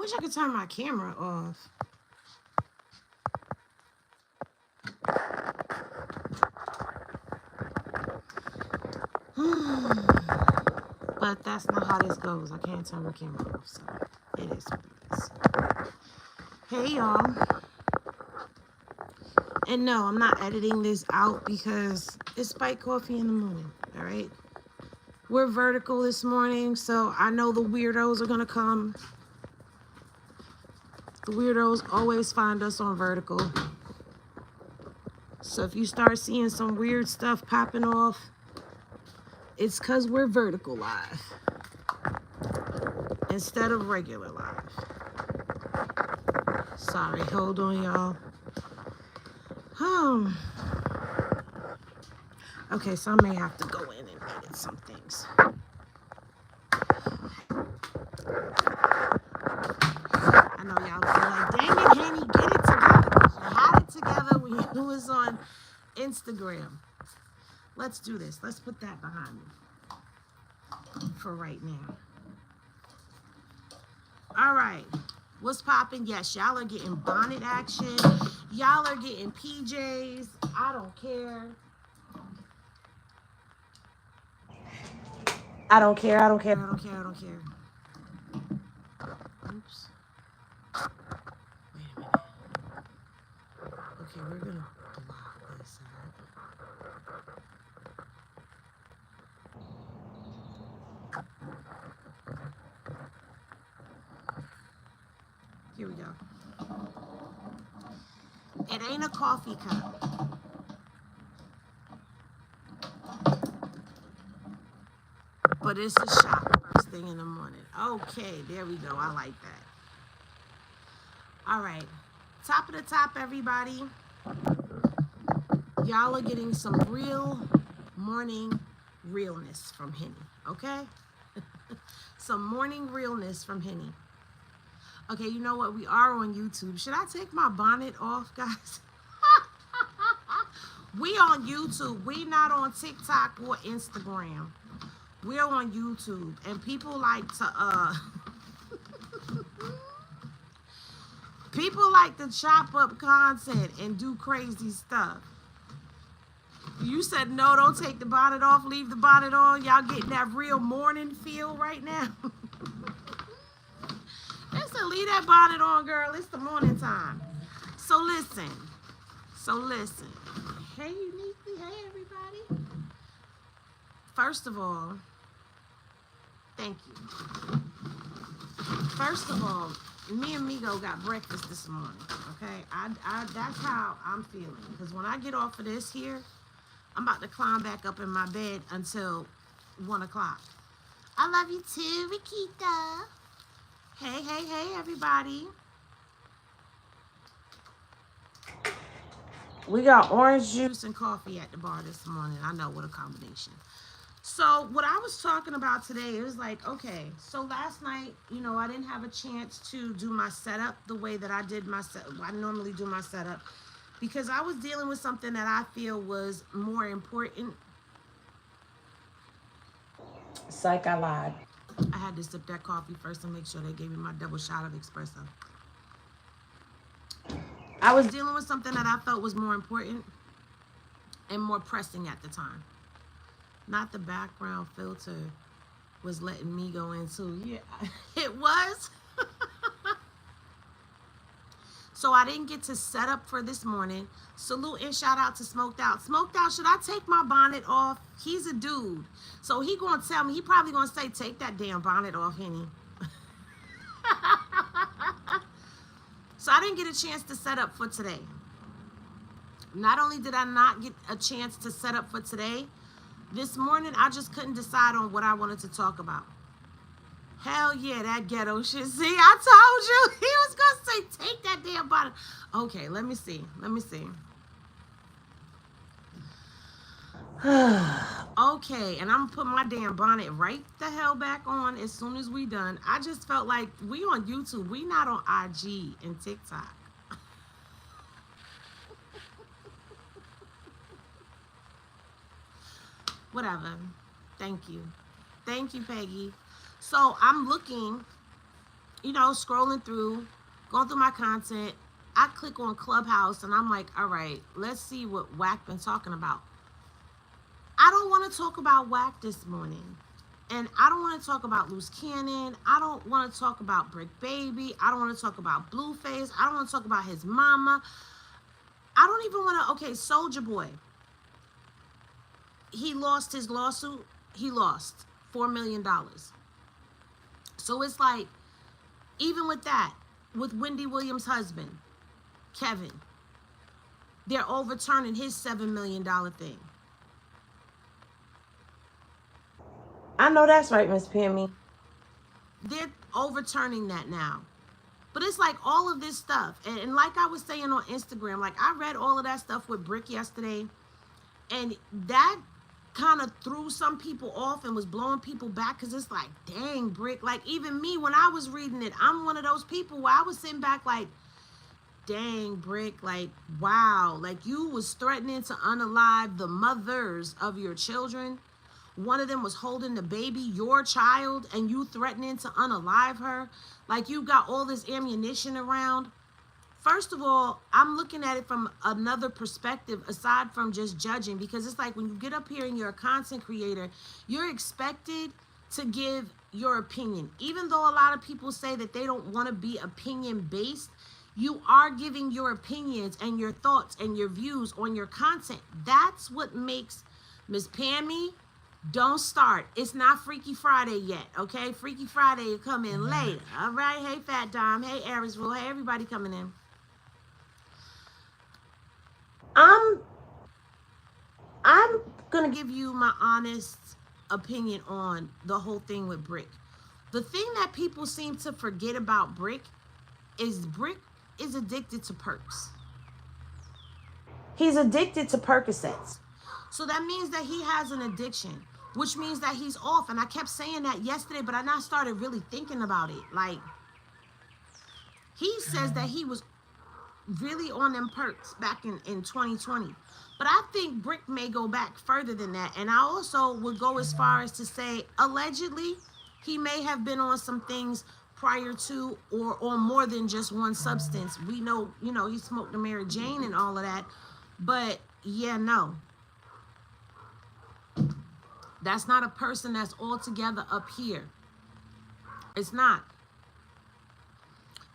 wish I could turn my camera off. But that's not how this goes. I can't turn my camera off, so it is what it is. Hey, y'all. And no, I'm not editing this out because it's Spike Coffee in the morning, all right? We're vertical this morning, so I know the weirdos are going to come. The weirdos always find us on vertical. So if you start seeing some weird stuff popping off, it's because we're vertical live instead of regular live. Sorry, hold on, y'all. Okay, so I may have to go in and edit some things. I know y'all feel like, dang it, Henny, get it together. You had it together when you was on Instagram. Let's do this. Let's put that behind me for right now. All right. What's popping? Yes, y'all are getting bonnet action. Y'all are getting PJs. I don't care. I don't care. I don't care. I don't care. I don't care. Oops. Wait a minute. Okay, we're going to block this out. Here we go. It ain't a coffee cup. But it's a shot first thing in the morning. Okay, there we go. I like that. All right. Top of the top, everybody. Y'all are getting some real morning realness from Henny, okay? Some morning realness from Henny. Okay, you know what? We are on YouTube. Should I take my bonnet off, guys? We on YouTube. We not on TikTok or Instagram. We're on YouTube. And people like to, people like to chop up content and do crazy stuff. You said, no, don't take the bonnet off. Leave the bonnet on. Y'all getting that real morning feel right now. Listen, leave that bonnet on, girl. It's the morning time. So listen. Hey, Uniquely. Hey, everybody. First of all, thank you. First of all, me and Migo got breakfast this morning, okay? That's how I'm feeling. Because when I get off of this here, I'm about to climb back up in my bed until 1 o'clock. I love you too, Rikita. Hey, everybody. We got orange juice and coffee at the bar this morning. I know, what a combination. So what I was talking about today, it was like, okay, so last night, you know, I didn't have a chance to do my setup the way that I did I normally do my setup, because I was dealing with something that I feel was more important. Psych, I lied. I had to sip that coffee first and make sure they gave me my double shot of espresso. I was dealing with something that I felt was more important and more pressing at the time. Not the background filter was letting me go into. Yeah, it was. So I didn't get to set up for this morning. Salute and shout out to Smoked Out. Smoked Out, should I take my bonnet off? He's a dude. So he gonna tell me, he probably gonna say, take that damn bonnet off, Henny. So I didn't get a chance to set up for today. Not only did I not get a chance to set up for today, this morning I just couldn't decide on what I wanted to talk about. Hell yeah, that ghetto shit. See, I told you. He was going to say, take that damn bonnet. Okay, let me see. Okay, and I'm going to put my damn bonnet right the hell back on as soon as we done. I just felt like we on YouTube. We not on IG and TikTok. Whatever. Thank you. Thank you, Peggy. So I'm looking you know, scrolling through, going through my content. I click on Clubhouse and I'm like, all right, let's see what Wack been talking about. I don't want to talk about Wack this morning. And I don't want to talk about Loose Cannon. I don't want to talk about Brick Baby. I don't want to talk about Blueface. I don't want to talk about his mama. I don't even want to, okay, Soulja Boy. He lost his lawsuit. He lost $4 million. So it's like, even with that, with Wendy Williams' husband, Kevin, they're overturning his $7 million thing. I know that's right, Miss Pammy. They're overturning that now. But it's like all of this stuff. And like I was saying on Instagram, like I read all of that stuff with Brick yesterday. And that kind of threw some people off and was blowing people back. Because it's like, dang, Brick. Like even me, when I was reading it, I'm one of those people where I was sitting back like, dang, Brick. Like, wow. Like you was threatening to unalive the mothers of your children. One of them was holding the baby, your child, and you threatening to unalive her. Like you got all this ammunition around. First of all, I'm looking at it from another perspective aside from just judging, because it's like when you get up here and you're a content creator, you're expected to give your opinion. Even though a lot of people say that they don't want to be opinion based, you are giving your opinions and your thoughts and your views on your content. That's what makes Miss Pammy. Don't start. It's not Freaky Friday yet, okay? Freaky Friday will come in later, all right? Hey, Fat Dom. Hey, Arisville. Hey, everybody coming in. I'm going to give you my honest opinion on the whole thing with Brick. The thing that people seem to forget about Brick is addicted to perks. He's addicted to Percocets. So that means that he has an addiction, which means that he's off. And I kept saying that yesterday, but I now started really thinking about it. Like, he says that he was really on them perks back in 2020. But I think Brick may go back further than that. And I also would go as far as to say, allegedly, he may have been on some things prior to or on more than just one substance. We know, you know, he smoked the Mary Jane and all of that. But, yeah, no. That's not a person that's altogether up here. It's not.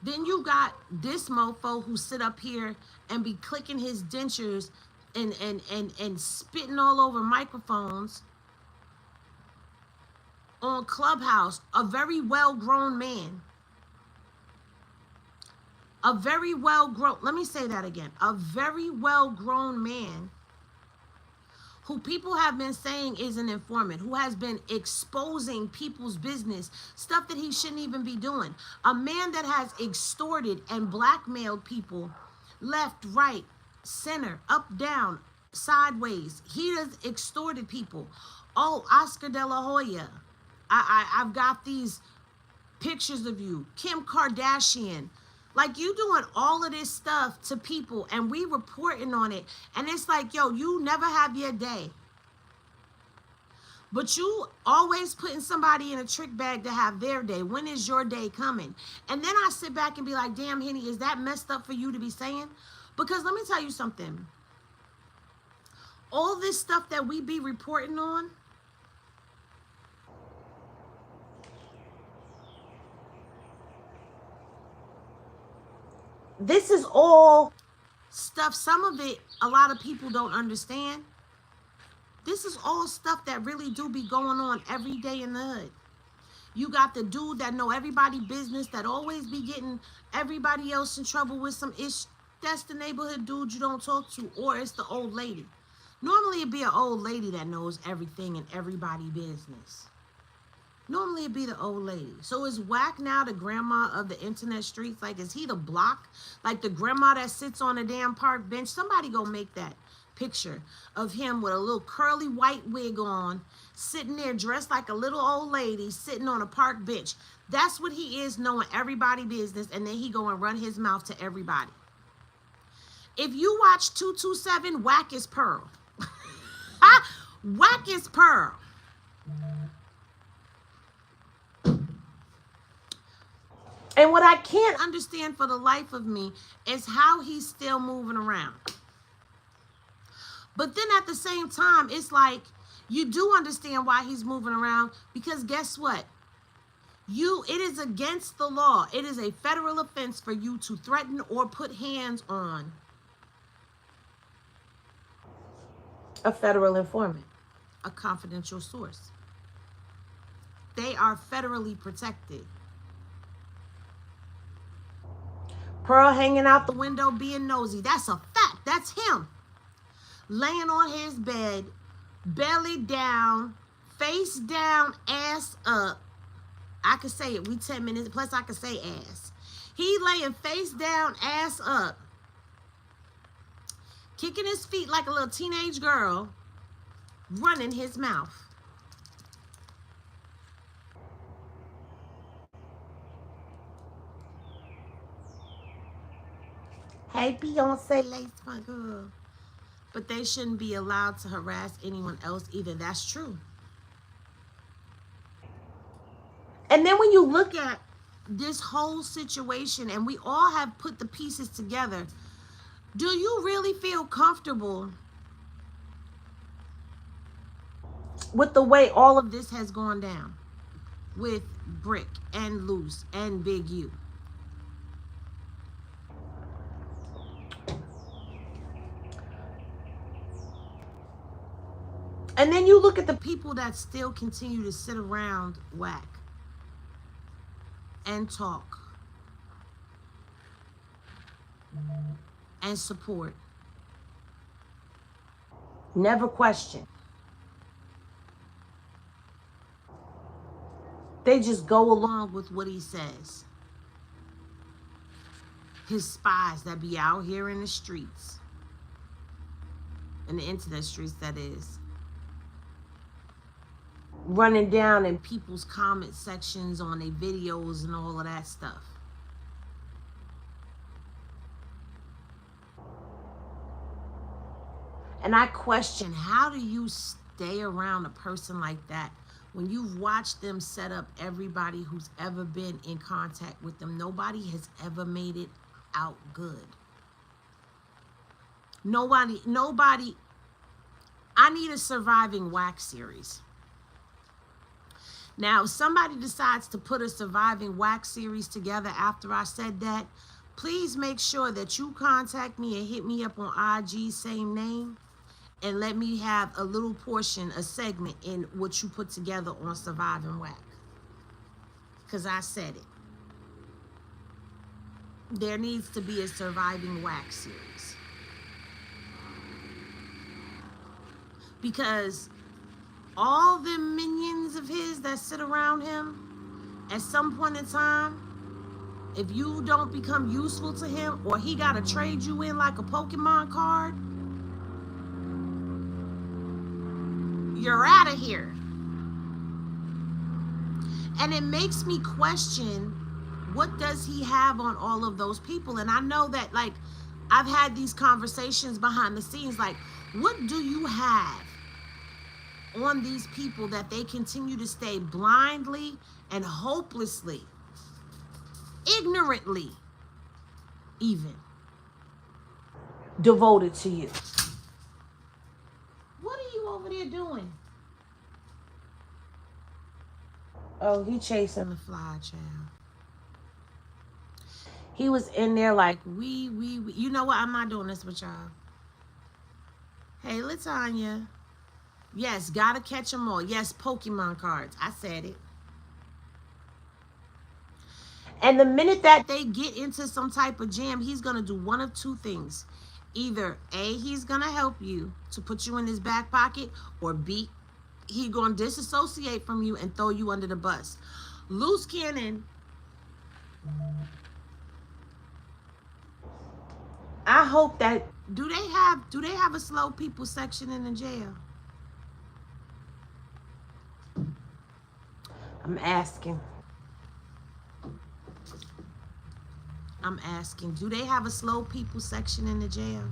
Then you got this mofo who sit up here and be clicking his dentures and spitting all over microphones on Clubhouse. A very well-grown man. A very well-grown, let me say that again. A very well-grown man who people have been saying is an informant, who has been exposing people's business, stuff that he shouldn't even be doing. A man that has extorted and blackmailed people left, right, center, up, down, sideways. He has extorted people. Oh, Oscar De La Hoya, I've got these pictures of you. Kim Kardashian. Like, you doing all of this stuff to people and we reporting on it. And it's like, yo, you never have your day. But you always putting somebody in a trick bag to have their day. When is your day coming? And then I sit back and be like, damn, Henny, is that messed up for you to be saying? Because let me tell you something. All this stuff that we be reporting on, this is all stuff, some of it, a lot of people don't understand. This is all stuff that really do be going on every day in the hood. You got the dude that know everybody business, that always be getting everybody else in trouble with some ish. That's the neighborhood dude you don't talk to, or it's the old lady. Normally it'd be an old lady that knows everything and everybody business. Normally it'd be the old lady. So is Wack now the grandma of the internet streets? Like, is he the block? Like the grandma that sits on a damn park bench? Somebody go make that picture of him with a little curly white wig on, sitting there dressed like a little old lady, sitting on a park bench. That's what he is, knowing everybody business, and then he go and run his mouth to everybody. If you watch 227, Wack is Pearl. Wack is Pearl. And what I can't understand for the life of me is how he's still moving around. But then at the same time, it's like you do understand why he's moving around, because guess what? It is against the law. It is a federal offense for you to threaten or put hands on a federal informant, a confidential source. They are federally protected. Pearl hanging out the window being nosy. That's a fact. That's him. Laying on his bed, belly down, face down, ass up. I could say it. We 10 minutes. Plus I could say ass. He laying face down, ass up. Kicking his feet like a little teenage girl. Running his mouth. Hey, Beyonce, lace my girl. But they shouldn't be allowed to harass anyone else either. That's true. And then when you look at this whole situation, and we all have put the pieces together, do you really feel comfortable with the way all of this has gone down with Brick and Loose and Big U? And then you look at the people that still continue to sit around Wack and talk and support. Never question. They just go along with what he says. His spies that be out here in the streets, in the internet streets, that is, running down in people's comment sections on their videos and all of that stuff. And I question, how do you stay around a person like that when you've watched them set up everybody who's ever been in contact with them? Nobody has ever made it out good. Nobody. I need a surviving Wack series. Now, if somebody decides to put a surviving Wack series together after I said that, please make sure that you contact me and hit me up on IG, same name, and let me have a little portion, a segment in what you put together on Surviving Wack. Because I said it. There needs to be a surviving Wack series. Because all the minions of his that sit around him, at some point in time, if you don't become useful to him, or he got to trade you in like a Pokemon card, you're out of here. And it makes me question, what does he have on all of those people? And I know that, like, I've had these conversations behind the scenes, like, what do you have on these people that they continue to stay blindly and hopelessly, ignorantly even, devoted to you? What are you over there doing? Oh, he chasing the fly, child. He was in there like, we. You know what? I'm not doing this with y'all. Hey, Latanya. Yes, gotta catch them all. Yes, Pokemon cards. I said it. And the minute that they get into some type of jam, he's going to do one of two things. Either A, he's going to help you to put you in his back pocket, or B, he's going to disassociate from you and throw you under the bus. Loose cannon. I hope that, do they have a slow people section in the jail? I'm asking. Do they have a slow people section in the jail?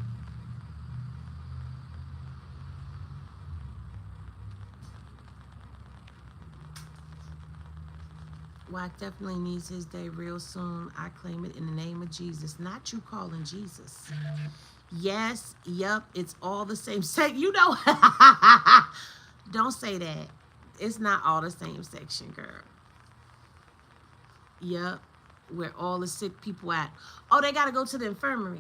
Wack definitely needs his day real soon. I claim it in the name of Jesus. Not you calling Jesus. Yes, yep, it's all the same sex. You know, don't say that. It's not all the same section, girl. Yep, where all the sick people at. Oh, they got to go to the infirmary.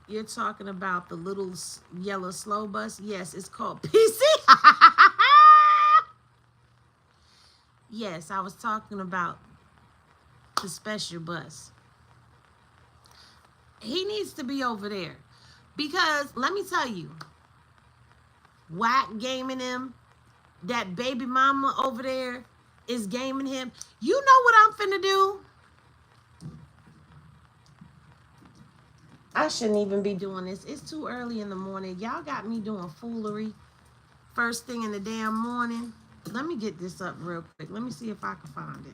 You're talking about the little yellow slow bus? Yes, it's called PC. Yes, I was talking about the special bus. He needs to be over there. Because, let me tell you, Wack gaming him, that baby mama over there is gaming him. You know what I'm finna do? I shouldn't even be doing this. It's too early in the morning. Y'all got me doing foolery first thing in the damn morning. Let me get this up real quick. Let me see if I can find it.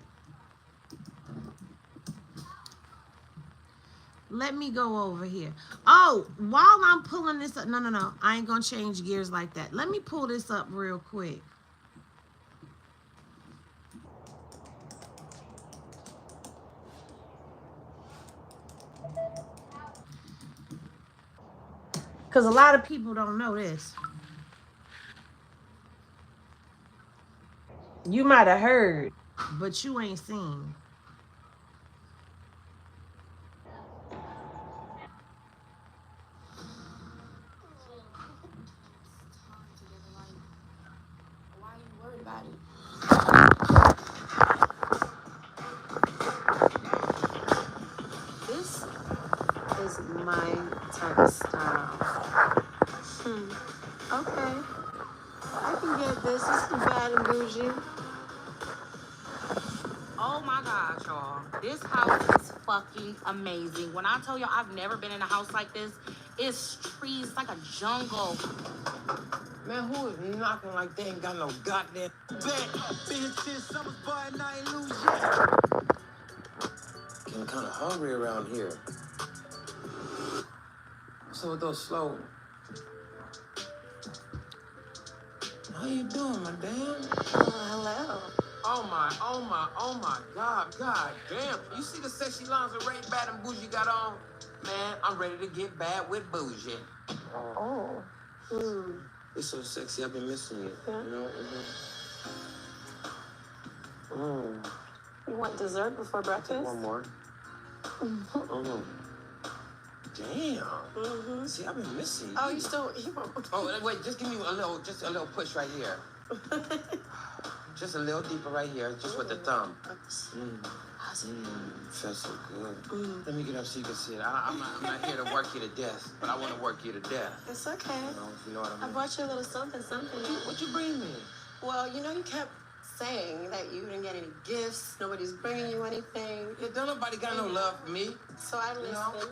Let me go over here. Oh, while I'm pulling this up. No. I ain't going to change gears like that. Let me pull this up real quick. Because a lot of people don't know this. You might have heard, but you ain't seen. Why are you worried about it? This is my type of style. Okay. I can get this. It's too bad and bougie. Oh my gosh, y'all. This house is fucking amazing. When I tell y'all I've never been in a house like this, it's trees, like a jungle. Man, who is knocking like they ain't got no goddamn bed? Been since summer's boy and I ain't lose yet. Getting kind of hungry around here. So with those slow. How you doing, madam? Hello. Oh my God damn. You see the sexy lingerie bad and bougie got on? Man, I'm ready to get bad with bougie. Oh. It's so sexy, I've been missing you. Yeah. You know? You want dessert before breakfast? One more. Damn. See, I've been missing you. Oh, you still... Oh, wait, just give me a little push right here. Just a little deeper right here, just with the thumb. Feels so good. Let me get up so you can see it. I'm not here to work you to death, but I want to work you to death. It's okay. You know what I mean? I brought you a little something. What'd you bring me? Well, you know, you kept saying that you didn't get any gifts. Nobody's bringing you anything. Yeah, don't nobody got no love for me. So I listened. You know?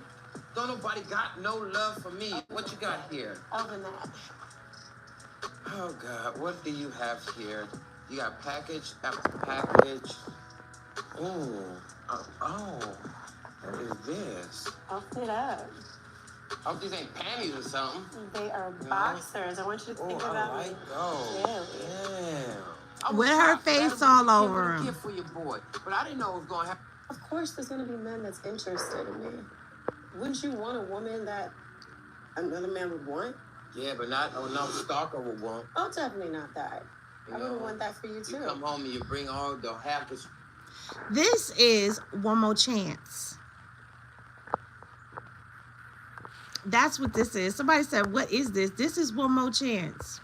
Don't nobody got no love for me. What you got here? Open that. Oh, God. What do you have here? You got package after package. Ooh. What is this? Open it up. I hope these ain't panties or something. They are boxers. I want you to think about me. Damn. With her face all over him. Gift for your boy, but I didn't know it was going to happen. Of course, there's going to be men that's interested in me. Wouldn't you want a woman that another man would want? Yeah, but not another stalker would want. Oh, definitely not that. I wouldn't want that for you, too. You come home and you bring all the half the... This is One More Chance. That's what this is. Somebody said, what is this? This is One More Chance.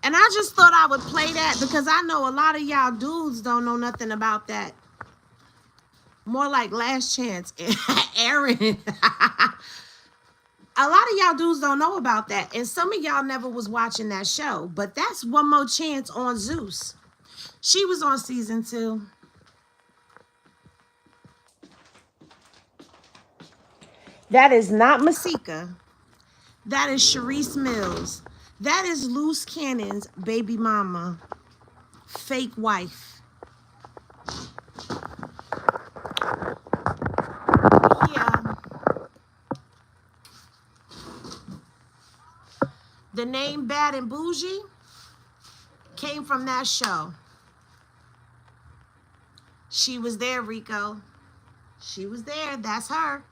And I just thought I would play that because I know a lot of y'all dudes don't know nothing about that. More like Last Chance. Aaron. A lot of y'all dudes don't know about that. And some of y'all never was watching that show. But that's One More Chance on Zeus. She was on season 2. That is not Masika. That is Sharice Mills. That is Loose Cannon's baby mama. Fake wife. Yeah. The name Bad and Bougie came from that show. She was there, Rico. She was there. That's her.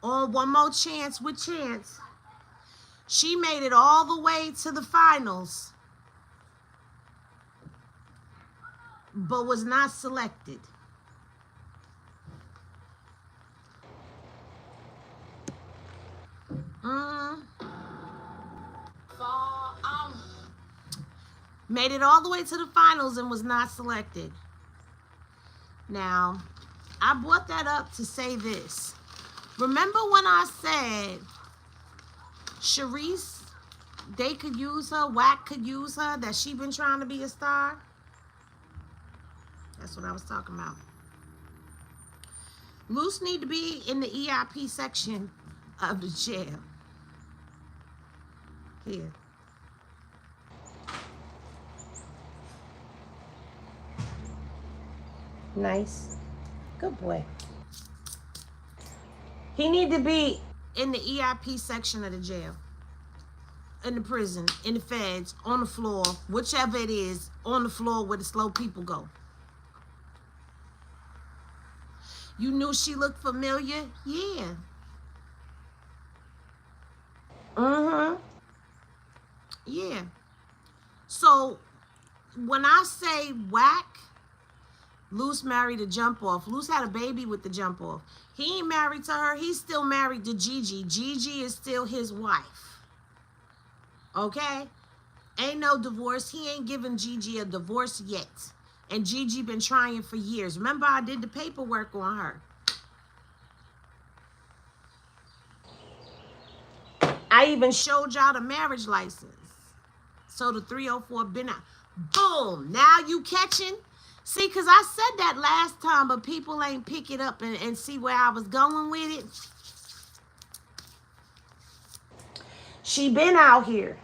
On One More Chance with Chance. She made it all the way to the finals, but was not selected. Made it all the way to the finals and was not selected. Now, I brought that up to say this. Remember when I said Sharice, they could use her, Wack could use her, that she been trying to be a star? That's what I was talking about. Luce need to be in the EIP section of the jail. Here. Nice. Good boy. He need to be in the EIP section of the jail. In the prison, in the feds, on the floor, whichever it is, on the floor where the slow people go. You knew she looked familiar? Yeah. Yeah. So, when I say Wack, Luce married a jump off. Luce had a baby with the jump off. He ain't married to her. He's still married to Gigi. Gigi is still his wife. Okay? Ain't no divorce. He ain't giving Gigi a divorce yet. And Gigi been trying for years. Remember, I did the paperwork on her. I even showed y'all the marriage license. So the 304 been out. Boom. Now you catching? See, because I said that last time, but people ain't pick it up and see where I was going with it. She been out here.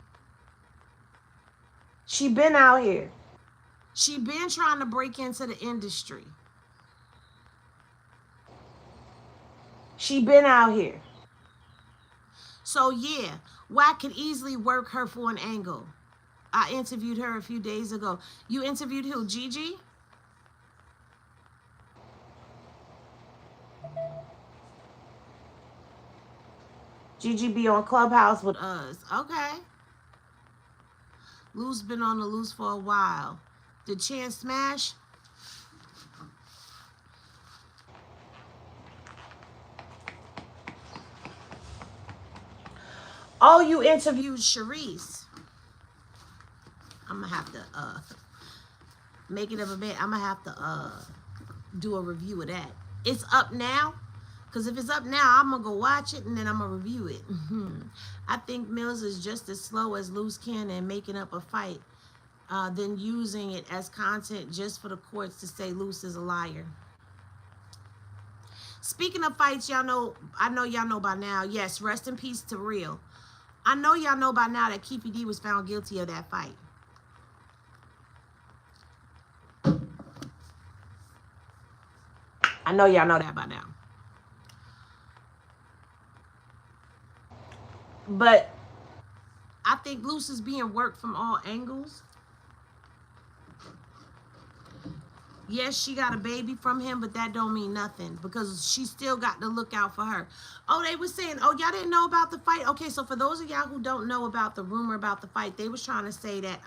She been out here. She been trying to break into the industry. She been out here. So yeah, Wack could easily work her for an angle. I interviewed her a few days ago. You interviewed who, Gigi? Gigi be on Clubhouse with us. Okay. Lou's been on the loose for a while. Did Chance smash? Oh, you interviewed Sharice. I'm gonna have to make it up a bit. I'm gonna have to do a review of that. It's up now. Because if it's up now, I'm going to go watch it and then I'm going to review it. I think Mills is just as slow as Luce Cannon making up a fight, then using it as content just for the courts to say Luce is a liar. Speaking of fights, y'all know, I know y'all know by now, yes, rest in peace to Real. I know y'all know by now that Keefy D was found guilty of that fight. I know y'all know that by now. But I think Luce is being worked from all angles. Yes, she got a baby from him, but that don't mean nothing because she still got to look out for her. Oh, they were saying, oh, y'all didn't know about the fight? Okay, so for those of y'all who don't know about the rumor about the fight, they was trying to say that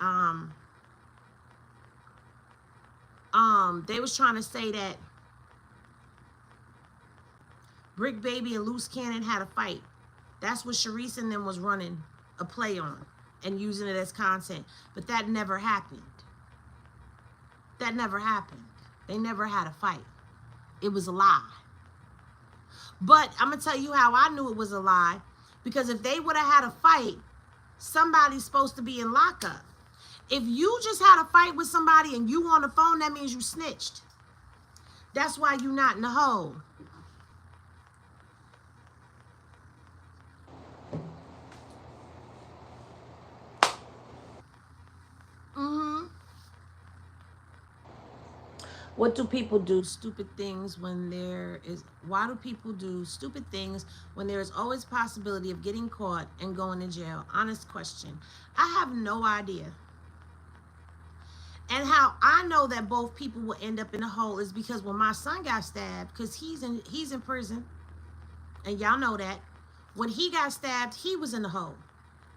Brick Baby and Luce Cannon had a fight. That's what Sharice and them was running a play on and using it as content. But that never happened. That never happened. They never had a fight. It was a lie. But I'm going to tell you how I knew it was a lie. Because if they would have had a fight, somebody's supposed to be in lockup. If you just had a fight with somebody and you on the phone, that means you snitched. That's why you not in the hole. What do people do stupid things when there is, why do people do stupid things when there is always possibility of getting caught and going to jail? Honest question. I have no idea. And how I know that both people will end up in a hole is because when my son got stabbed, because he's in prison, and y'all know that, when he got stabbed, he was in the hole.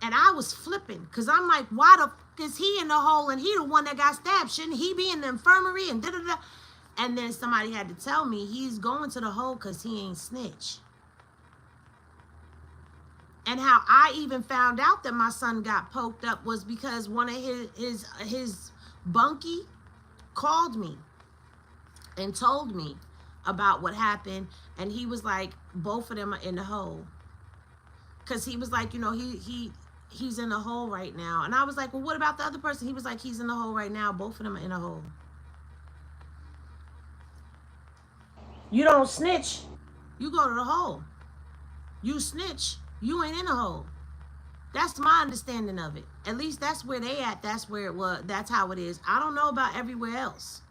And I was flipping, because I'm like, why the f is he in the hole and he the one that got stabbed? Shouldn't he be in the infirmary and da-da-da? And then somebody had to tell me he's going to the hole because he ain't snitch. And how I even found out that my son got poked up was because one of his bunkie called me and told me about what happened. And he was like, both of them are in the hole. Because he was like, you know, he's in the hole right now. And I was like, well, what about the other person? He was like, he's in the hole right now. Both of them are in the hole. You don't snitch, you go to the hole. You snitch, you ain't in the hole. That's my understanding of it. At least that's where they at. That's where it was. That's how it is. I don't know about everywhere else.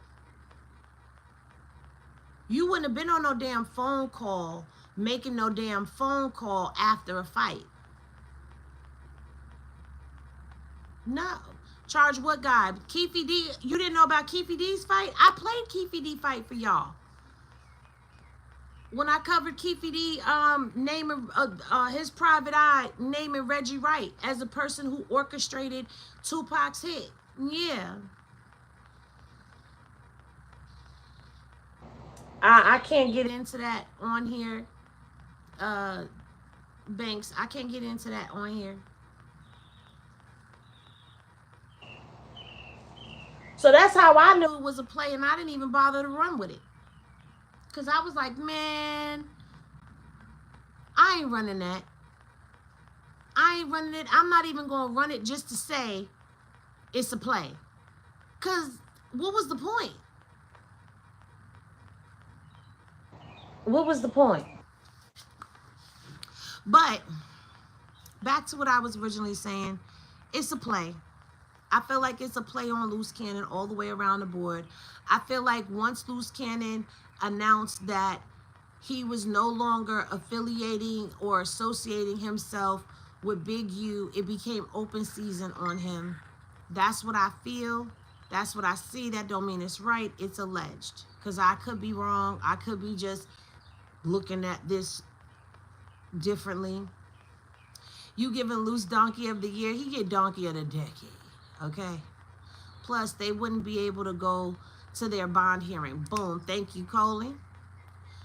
You wouldn't have been on no damn phone call, making no damn phone call after a fight. No. Charge what guy? Keefe D. You didn't know about Keefe D's fight? I played Keefe D fight for y'all. When I covered Keefe D, naming his private eye, naming Reggie Wright as a person who orchestrated Tupac's hit. Yeah. I can't get into that on here. Banks, I can't get into that on here. So that's how I knew it was a play, and I didn't even bother to run with it. Because I was like, man, I ain't running that. I ain't running it. I'm not even going to run it just to say it's a play. Because what was the point? What was the point? But back to what I was originally saying, it's a play. I feel like it's a play on Loose Cannon all the way around the board. I feel like once Loose Cannon announced that he was no longer affiliating or associating himself with Big U, it became open season on him. That's what I feel. That's what I see. That don't mean it's right. It's alleged. Because I could be wrong. I could be just looking at this differently. You giving Loose Donkey of the Year, he get Donkey of the Decade. Okay? Plus, they wouldn't be able to go to their bond hearing. Boom. Thank you, Coley.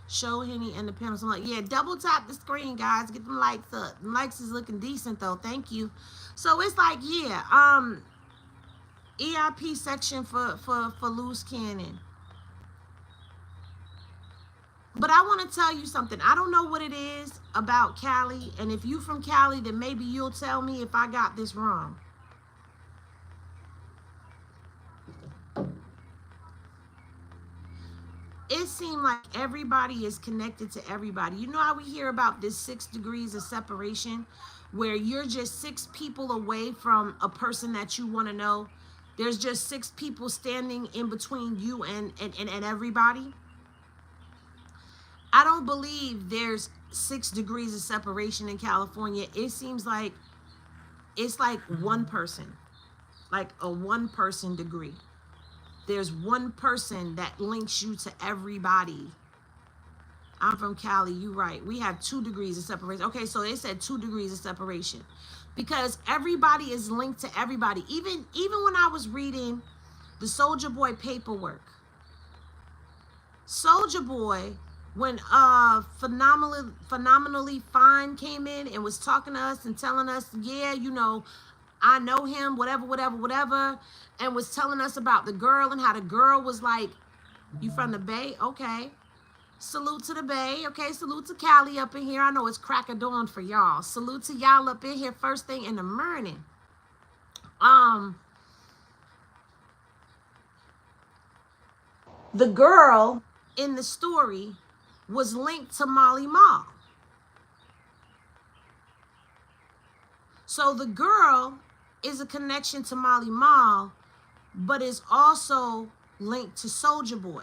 Show Henny and the panels. I'm like, yeah, double tap the screen, guys. Get them likes up. The likes is looking decent, though. Thank you. So it's like, yeah, EIP section for Loose Cannon. But I want to tell you something. I don't know what it is about Cali. And if you from Cali, then maybe you'll tell me if I got this wrong. It seemed like everybody is connected to everybody. You know how we hear about this 6 degrees of separation, where you're just 6 people away from a person that you want to know? There's just 6 people standing in between you and everybody. I don't believe there's 6 degrees of separation in California. It seems like it's like one person, like a 1-person degree. There's one person that links you to everybody. I'm from Cali, you right. We have 2 degrees of separation. Okay, so they said 2 degrees of separation. Because everybody is linked to everybody. Even when I was reading the Soulja Boy paperwork. Soulja Boy, when Phenomenally Fine came in and was talking to us and telling us, yeah, you know, I know him, whatever, and was telling us about the girl and how the girl was like, you from the Bay? Okay. Salute to the Bay. Okay, salute to Cali up in here. I know it's crack of dawn for y'all. Salute to y'all up in here first thing in the morning. The girl in the story was linked to Molly Mall. So the girl is a connection to Molly Mall, but is also linked to Soulja Boy.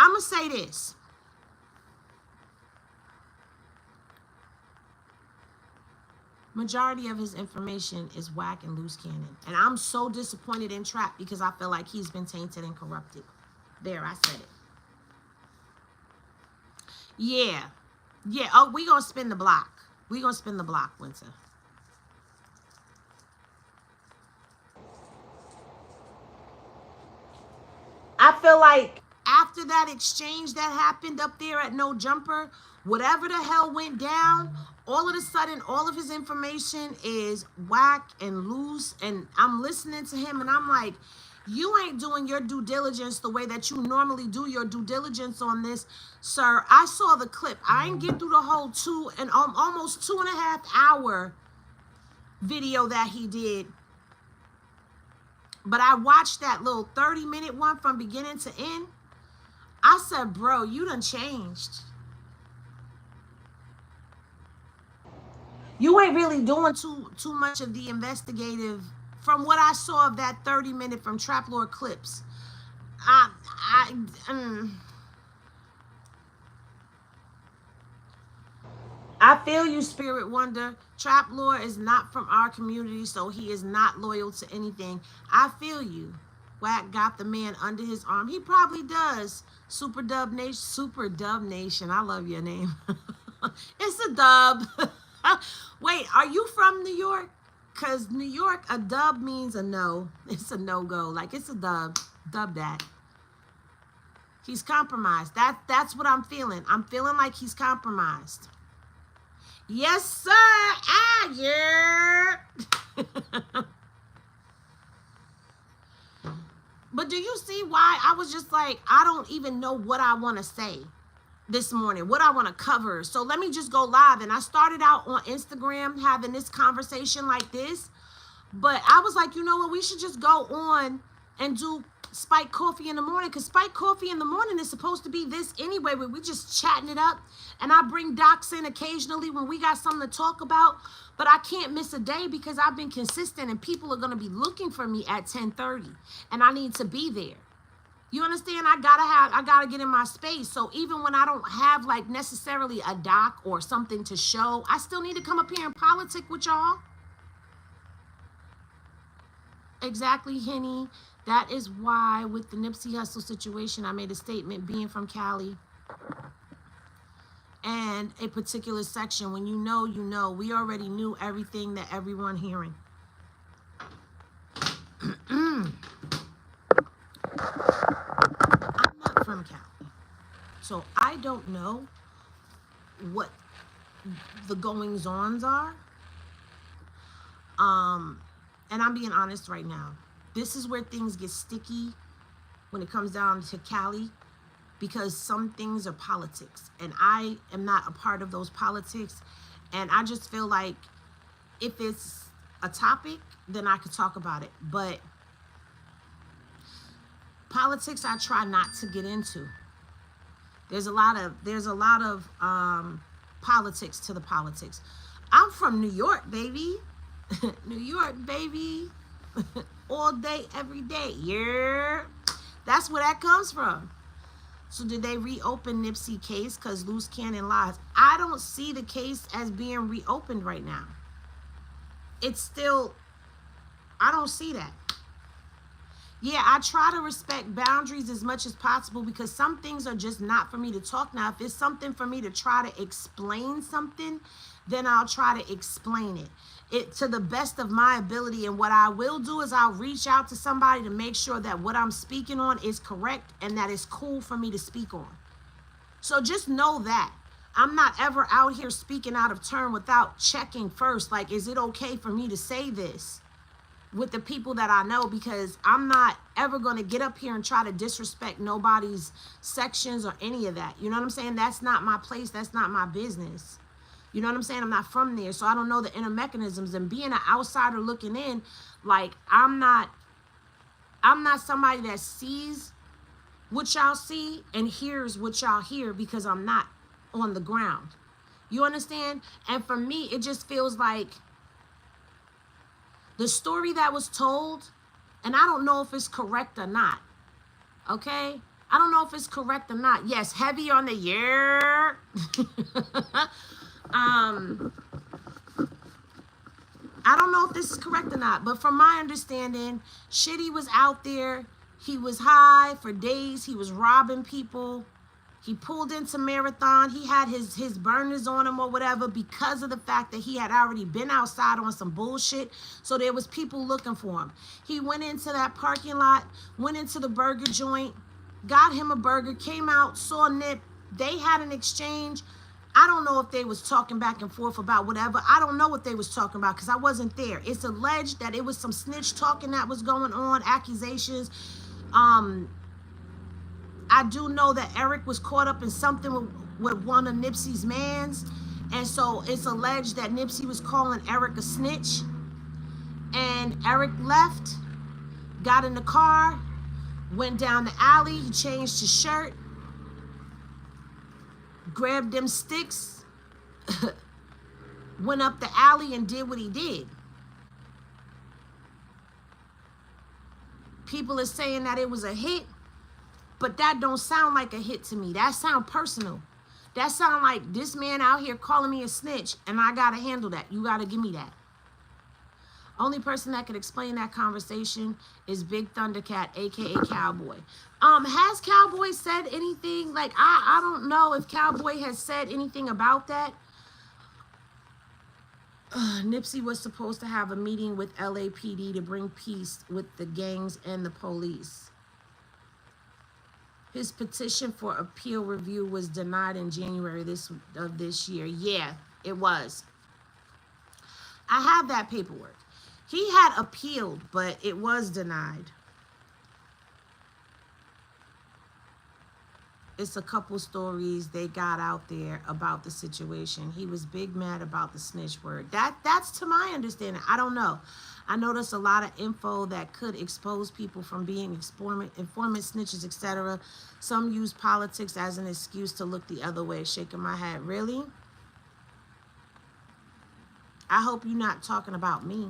I'm going to say this. Majority of his information is Wack and loose cannon. And I'm so disappointed in Trap because I feel like he's been tainted and corrupted. There, I said it. Yeah. Yeah. Oh, we going to spin the block. We going to spin the block, Winter. I feel like after that exchange that happened up there at No Jumper, whatever the hell went down, all of a sudden, all of his information is Wack and loose. And I'm listening to him and I'm like, you ain't doing your due diligence the way that you normally do your due diligence on this, sir. I saw the clip. I ain't get through the whole almost 2.5 hour video that he did. But I watched that little 30-minute one from beginning to end. I said, bro, you done changed. You ain't really doing too much of the investigative. From what I saw of that 30-minute from Trap Lord clips, I feel you, Spirit Wonder. Trap Lord is not from our community, so he is not loyal to anything. I feel you. Wack got the man under his arm. He probably does. Super Dub Nation. I love your name. It's a dub. Wait, are you from New York? Because New York, a dub means a no. It's a no-go. Like, it's a dub. Dub that. He's compromised. That's what I'm feeling. I'm feeling like he's compromised. Yes, sir. Ah, yeah. But do you see why I was just like, I don't even know what I want to say this morning, what I want to cover. So let me just go live. And I started out on Instagram having this conversation like this. But I was like, you know what? We should just go on and do Spike Coffee in the Morning, because Spike Coffee in the Morning is supposed to be this anyway, where we just chatting it up. And I bring docs in occasionally when we got something to talk about. But I can't miss a day because I've been consistent and people are going to be looking for me at 10:30. And I need to be there. You understand? I gotta get in my space. So even when I don't have like necessarily a doc or something to show, I still need to come up here and politic with y'all. Exactly, Henny. That is why with the Nipsey Hussle situation, I made a statement being from Cali and a particular section. When you know, you know. We already knew everything that everyone hearing. I'm not from Cali, so I don't know what the goings-ons are. And I'm being honest right now. This is where things get sticky when it comes down to Cali, because some things are politics, and I am not a part of those politics. And I just feel like if it's a topic, then I could talk about it. But politics, I try not to get into. There's a lot of politics to the politics. I'm from New York, baby. New York, baby. All day, every day. Yeah. That's where that comes from. So did they reopen Nipsey case because loose cannon lies? I don't see the case as being reopened right now. It's still, I don't see that. Yeah, I try to respect boundaries as much as possible because some things are just not for me to talk. Now, if it's something for me to try to explain something, then I'll try to explain it to the best of my ability. And what I will do is I'll reach out to somebody to make sure that what I'm speaking on is correct and that it's cool for me to speak on. So just know that. I'm not ever out here speaking out of turn without checking first. Like, is it okay for me to say this with the people that I know? Because I'm not ever going to get up here and try to disrespect nobody's sections or any of that. You know what I'm saying? That's not my place. That's not my business. You know what I'm saying? I'm not from there, so I don't know the inner mechanisms. And being an outsider looking in, like, I'm not somebody that sees what y'all see and hears what y'all hear because I'm not on the ground. You understand? And for me, it just feels like the story that was told, and I don't know if it's correct or not, okay? I don't know if it's correct or not. Yes, heavy on the year. I don't know if this is correct or not, but from my understanding, Shitty was out there. He was high for days. He was robbing people. He pulled into Marathon. He had his burners on him or whatever because of the fact that he had already been outside on some bullshit. So there was people looking for him. He went into that parking lot, went into the burger joint, got him a burger, came out, saw Nip. They had an exchange. I don't know if they was talking back and forth about whatever. I don't know what they was talking about because I wasn't there. It's alleged that it was some snitch talking that was going on, accusations. I do know that Eric was caught up in something with one of Nipsey's mans. And so it's alleged that Nipsey was calling Eric a snitch. And Eric left, got in the car, went down the alley, he changed his shirt, grabbed them sticks, went up the alley and did what he did. People are saying that it was a hit, but that don't sound like a hit to me. That sound personal. That sound like this man out here calling me a snitch and I gotta handle that. You gotta give me that. Only person that could explain that conversation is Big Thundercat, aka Cowboy. Has Cowboy said anything? Like, I don't know if Cowboy has said anything about that. Nipsey was supposed to have a meeting with LAPD to bring peace with the gangs and the police. His petition for appeal review was denied in January of this year. Yeah, it was. I have that paperwork. He had appealed, but it was denied. It's a couple stories they got out there about the situation. He was big mad about the snitch word. That's to my understanding. I don't know. I noticed a lot of info that could expose people from being informant snitches, etc. Some use politics as an excuse to look the other way. Shaking my head. Really? I hope you're not talking about me,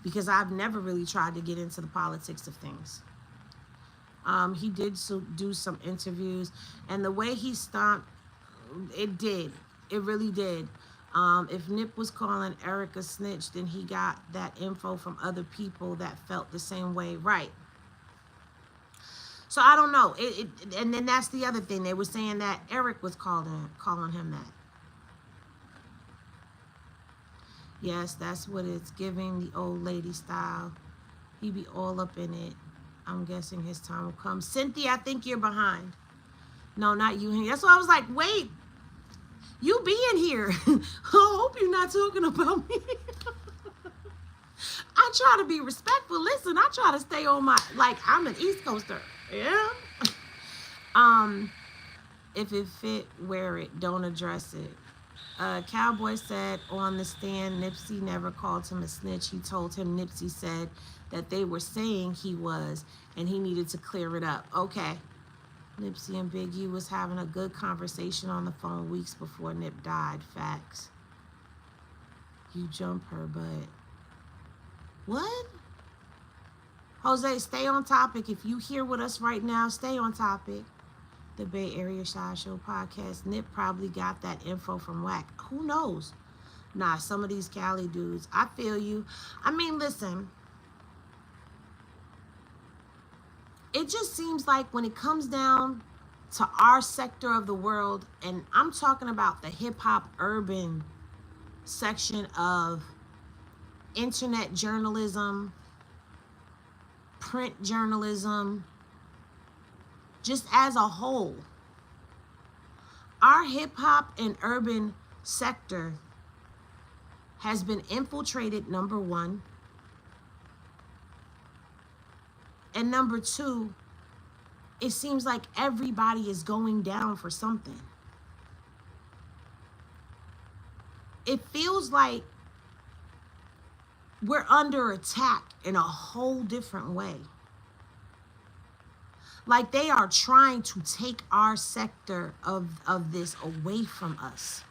because I've never really tried to get into the politics of things. He did do some interviews, and the way he stomped, it really did. If Nip was calling Eric a snitch, then he got that info from other people that felt the same way, right? So I don't know. And then that's the other thing. They were saying that Eric was calling him that. Yes, that's what it's giving, the old lady style. He be all up in it. I'm guessing his time will come. Cynthia, I think you're behind. No, not you. That's why I was like, wait, you be in here. I hope you're not talking about me. I try to be respectful. Listen, I try to stay on my, like, I'm an East Coaster. Yeah. If it fit, wear it. Don't address it. Cowboy said on the stand, Nipsey never called him a snitch. He told him Nipsey said that they were saying he was, and he needed to clear it up. Okay. Nipsey and Big U was having a good conversation on the phone weeks before Nip died. Facts. You jump her, but... What? Jose, stay on topic. If you here with us right now, stay on topic. The Bay Area Shy Show podcast. Nip probably got that info from Wack. Who knows? Nah, some of these Cali dudes. I feel you. I mean, listen. It just seems like when it comes down to our sector of the world, and I'm talking about the hip-hop urban section of internet journalism, print journalism, just as a whole, our hip-hop and urban sector has been infiltrated, number one. And number two, it seems like everybody is going down for something. It feels like we're under attack in a whole different way. Like they are trying to take our sector of this away from us.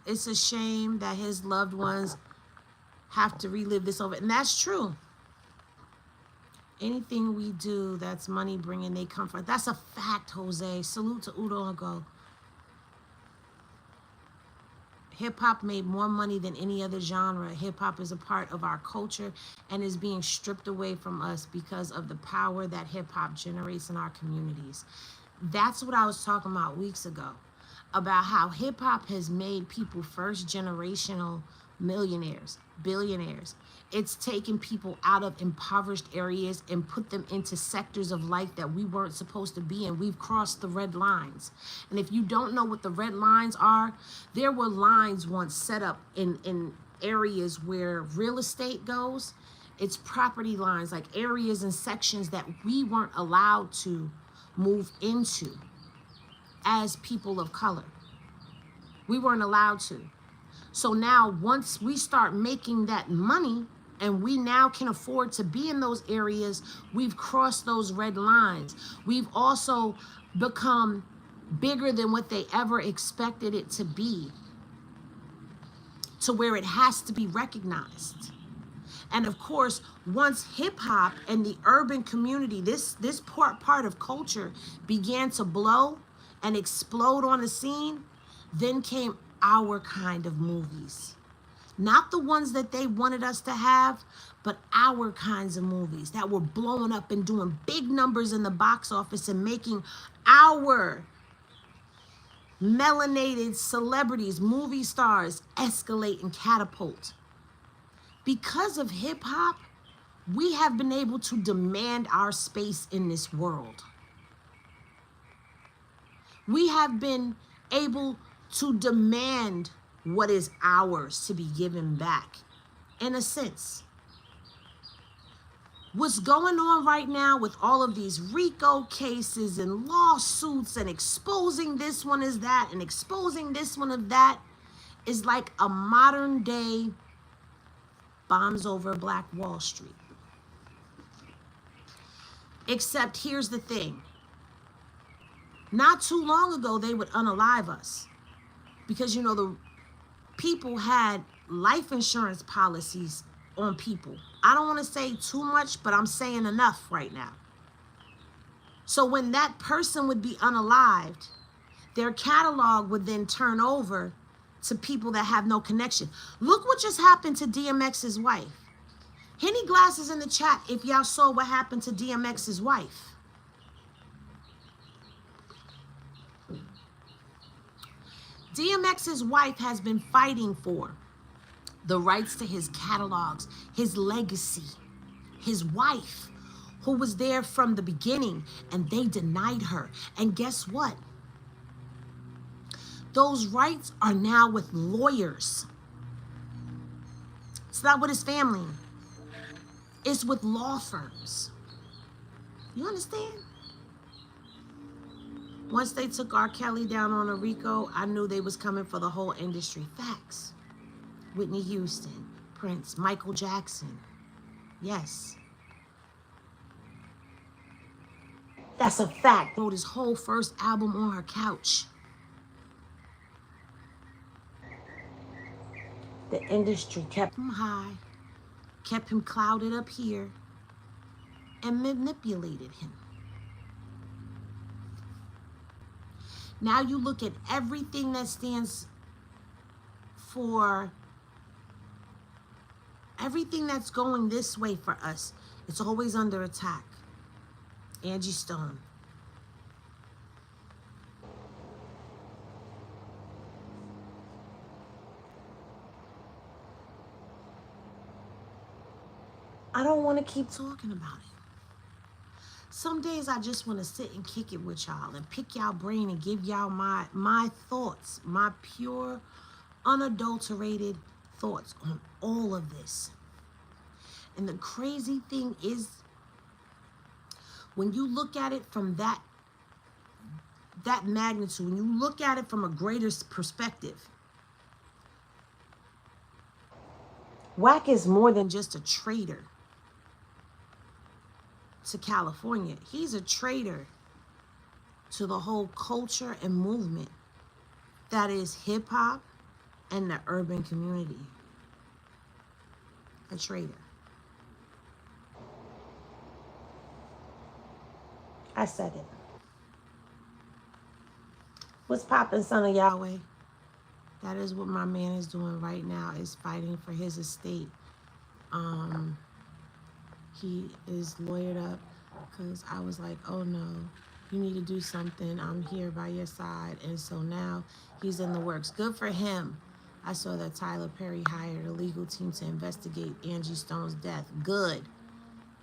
it's a shame that his loved ones have to relive this over. And that's true. Anything we do that's money bringing, they come from. That's a fact, Jose. Salute to Udo and Go. Hip hop made more money than any other genre. Hip hop is a part of our culture and is being stripped away from us because of the power that hip hop generates in our communities. That's what I was talking about weeks ago, about how hip hop has made people first generational millionaires, billionaires. It's taken people out of impoverished areas and put them into sectors of life that we weren't supposed to be in. We've crossed the red lines. And if you don't know what the red lines are, there were lines once set up in areas where real estate goes. It's property lines, like areas and sections that we weren't allowed to move into as people of color. We weren't allowed to. So now once we start making that money and we now can afford to be in those areas, we've crossed those red lines. We've also become bigger than what they ever expected it to be, to where it has to be recognized. And of course, once hip hop and the urban community, this part of culture began to blow and explode on the scene, then came our kind of movies. Not the ones that they wanted us to have, but our kinds of movies that were blowing up and doing big numbers in the box office and making our melanated celebrities, movie stars, escalate and catapult. Because of hip hop, we have been able to demand our space in this world. We have been able to demand what is ours to be given back, in a sense. What's going on right now with all of these RICO cases and lawsuits and exposing this one as that and exposing this one of that is like a modern day bombs over Black Wall Street. Except here's the thing. Not too long ago, they would unalive us because, you know, the people had life insurance policies on people. I don't want to say too much, but I'm saying enough right now. So when that person would be unalived, their catalog would then turn over to people that have no connection. Look what just happened to DMX's wife. Henny Glasses in the chat if y'all saw what happened to DMX's wife. DMX's wife has been fighting for the rights to his catalogs, his legacy, his wife, who was there from the beginning, and they denied her. And guess what? Those rights are now with lawyers. It's not with his family. It's with law firms. You understand? Once they took R. Kelly down on a RICO, I knew they was coming for the whole industry. Facts. Whitney Houston, Prince, Michael Jackson. Yes. That's a fact. Wrote his whole first album on her couch. The industry kept him high, kept him clouded up here, and manipulated him. Now you look at everything that stands for, everything that's going this way for us, it's always under attack. Angie Stone. I don't want to keep talking about it. Some days I just want to sit and kick it with y'all and pick y'all brain and give y'all my thoughts, my pure, unadulterated thoughts on all of this. And the crazy thing is, when you look at it from that magnitude, when you look at it from a greater perspective, Wack is more than just a traitor to California. He's a traitor to the whole culture and movement that is hip hop, and the urban community. A traitor. I said it. What's poppin', son of Yahweh? That is what my man is doing right now, is fighting for his estate. He is lawyered up because I was like, oh no, you need to do something. I'm here by your side. And so now he's in the works. Good for him. I saw that Tyler Perry hired a legal team to investigate Angie Stone's death. Good.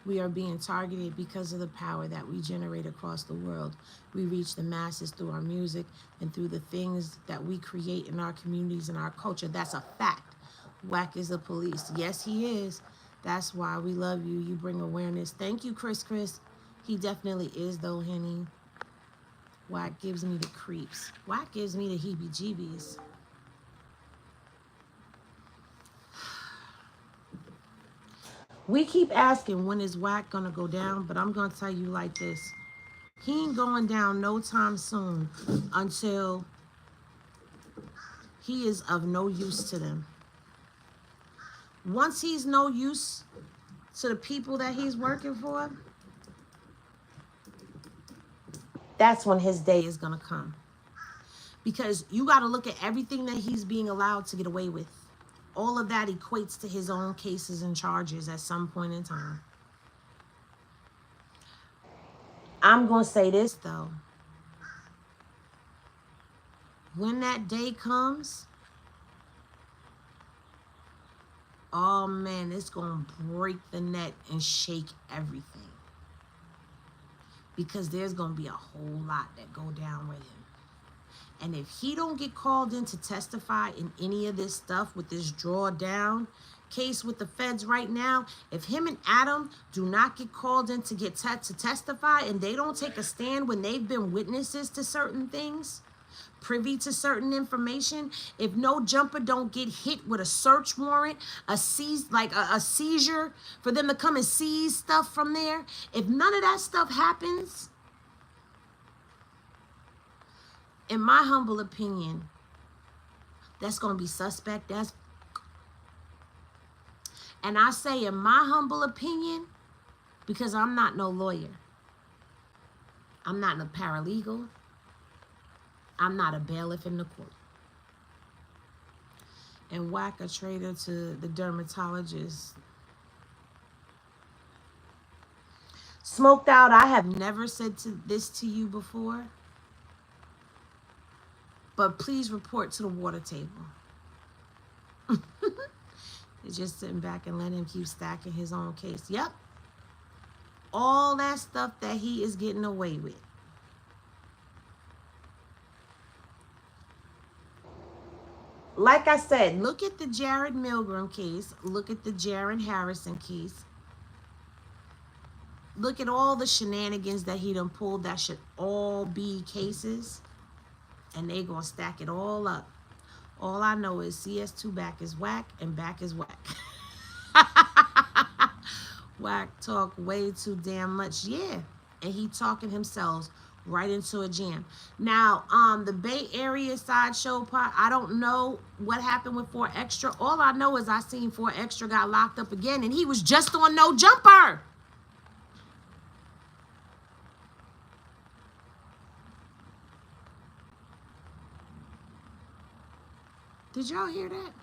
We are being targeted because of the power that we generate across the world. We reach the masses through our music and through the things that we create in our communities and our culture. That's a fact. Wack is the police. Yes, he is. That's why we love you. You bring awareness. Thank you, Chris. He definitely is, though, Henny. Wack gives me the creeps. Wack gives me the heebie-jeebies. We keep asking, when is Wack gonna go down? But I'm gonna tell you like this. He ain't going down no time soon until he is of no use to them. Once he's no use to the people that he's working for, that's when his day is gonna come. Because you gotta look at everything that he's being allowed to get away with. All of that equates to his own cases and charges at some point in time. I'm going to say this, though. When that day comes, oh, man, it's going to break the net and shake everything. Because there's going to be a whole lot that go down with him. And if he don't get called in to testify in any of this stuff with this drawdown case with the feds right now, if him and Adam do not get called in to get to testify and they don't take a stand when they've been witnesses to certain things, privy to certain information, if no jumper don't get hit with a search warrant, a seizure for them to come and seize stuff from there, if none of that stuff happens, in my humble opinion, that's going to be suspect. And I say in my humble opinion, because I'm not no lawyer. I'm not no paralegal. I'm not a bailiff in the court. And Wack a traitor to the dermatologist. Smoked out, I have never said this to you before. But please report to the water table. It's just sitting back and letting him keep stacking his own case. Yep. All that stuff that he is getting away with. Like I said, look at the Jared Milgram case. Look at the Jaron Harrison case. Look at all the shenanigans that he done pulled that should all be cases. And they gonna stack it all up. All I know is CS2 back is Wack and back is Wack. Wack talk way too damn much, yeah. And he talking himself right into a jam. Now, the Bay Area sideshow part, I don't know what happened with 4 Extra. All I know is I seen 4 Extra got locked up again, and he was just on no jumper. Did y'all hear that?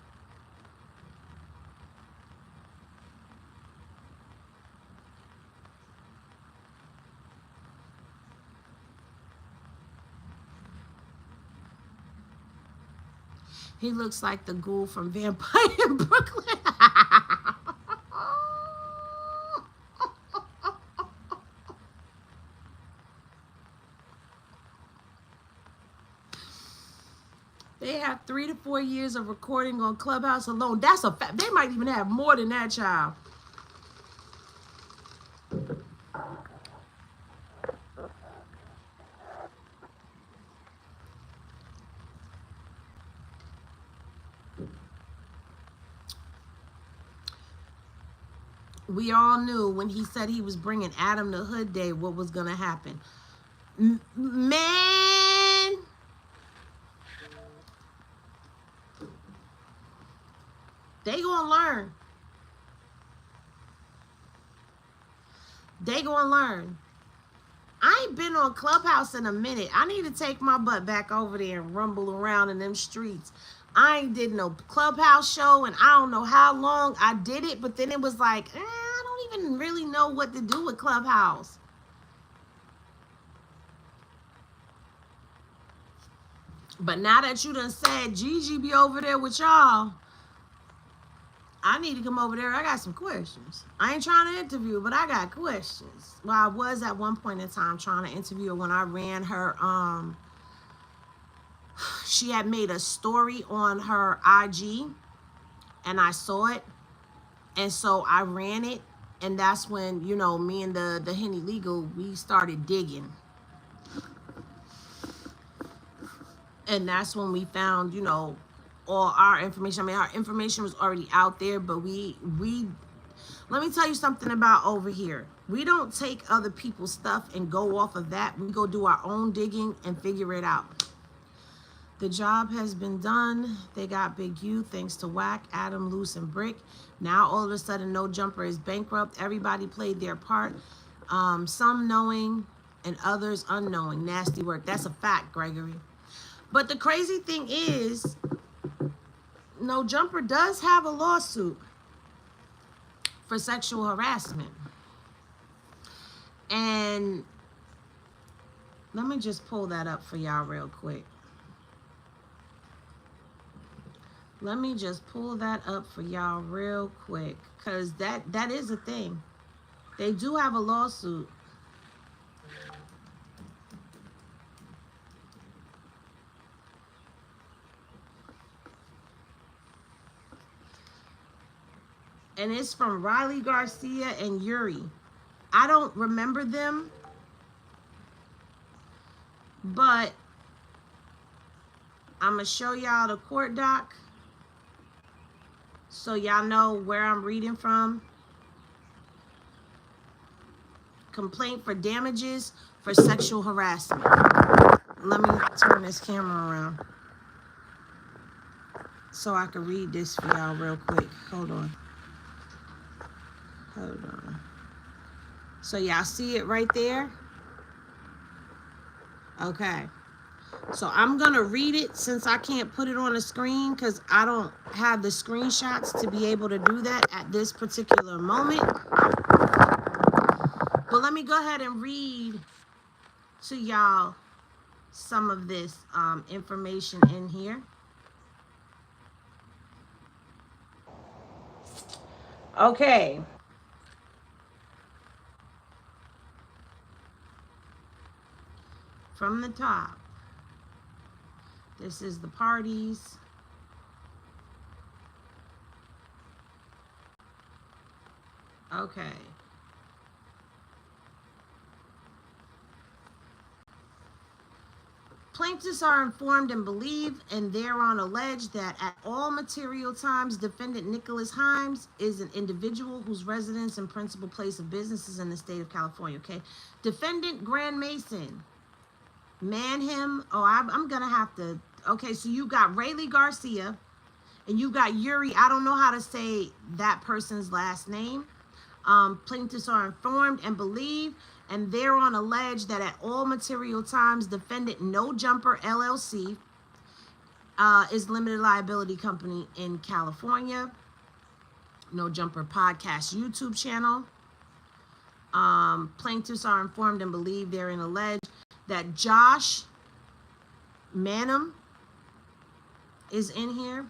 He looks like the ghoul from Vampire in Brooklyn. They have 3 to 4 years of recording on Clubhouse alone. That's a fact. They might even have more than that, child. We all knew when he said he was bringing Adam to Hood Day what was going to happen. Man. They gonna learn. They gonna learn. I ain't been on Clubhouse in a minute. I need to take my butt back over there and rumble around in them streets. I ain't did no Clubhouse show, and I don't know how long I did it, but then it was like, I don't even really know what to do with Clubhouse. But now that you done said Gigi be over there with y'all, I need to come over there. I got some questions. I ain't trying to interview, but I got questions. Well, I was at one point in time trying to interview her when I ran her, she had made a story on her IG, and I saw it. And so I ran it, and that's when, you know, me and the Henny Legal, we started digging. And that's when we found, you know, all our information. I mean, our information was already out there, but we let me tell you something about over here. We don't take other people's stuff and go off of that. We go do our own digging and figure it out. The job has been done. They got Big U thanks to Wack, Adam, Loose, and Brick. Now all of a sudden, No Jumper is bankrupt. Everybody played their part. Some knowing and others unknowing. Nasty work. That's a fact, Gregory. But the crazy thing is, No Jumper does have a lawsuit for sexual harassment. And let me just pull that up for y'all real quick. Let me just pull that up for y'all real quick, because that is a thing. They do have a lawsuit. And it's from Riley Garcia and Yuri. I don't remember them, but I'm going to show y'all the court doc so y'all know where I'm reading from. Complaint for damages for sexual harassment. Let me turn this camera around so I can read this for y'all real quick. Hold on. Hold on. So y'all see it right there? Okay. So I'm going to read it since I can't put it on the screen because I don't have the screenshots to be able to do that at this particular moment. But let me go ahead and read to y'all some of this information in here. Okay. From the top. This is the parties. Okay. Plaintiffs are informed and believe and thereon allege that at all material times, defendant Nicholas Himes is an individual whose residence and principal place of business is in the state of California, okay? Defendant Grand Mason, man him, I'm gonna have to, okay, so you got Rayleigh Garcia, and you got Yuri, I don't know how to say that person's last name. Plaintiffs are informed and believe and thereon allege that at all material times, defendant No Jumper LLC is limited liability company in California. No Jumper podcast YouTube channel. Plaintiffs are informed and believe therein allege that Josh Manum is in here.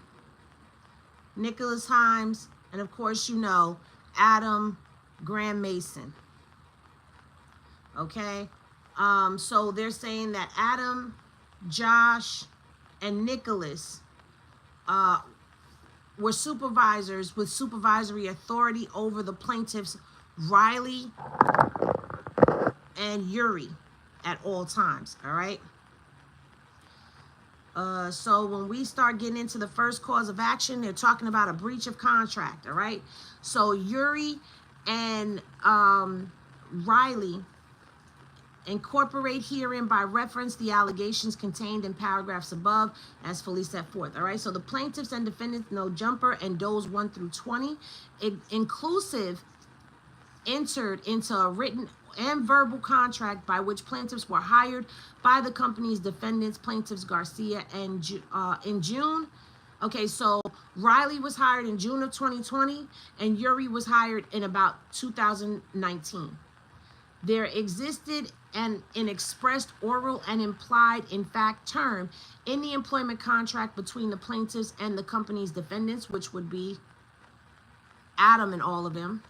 Nicholas Himes, and of course, you know, Adam Graham Mason. Okay, so they're saying that Adam, Josh, and Nicholas were supervisors with supervisory authority over the plaintiffs Riley and Yuri at all times. All right. So when we start getting into the first cause of action, they're talking about a breach of contract. All right. So Yuri and Riley Incorporate herein by reference the allegations contained in paragraphs above as fully set forth. All right, so the plaintiffs and defendants, no jumper, and those 1 through 20, inclusive, entered into a written and verbal contract by which plaintiffs were hired by the company's defendants, plaintiffs Garcia and in June. Okay, so Riley was hired in June of 2020, and Yuri was hired in about 2019. There existed an expressed oral and implied in fact term in the employment contract between the plaintiffs and the company's defendants, which would be Adam and all of them,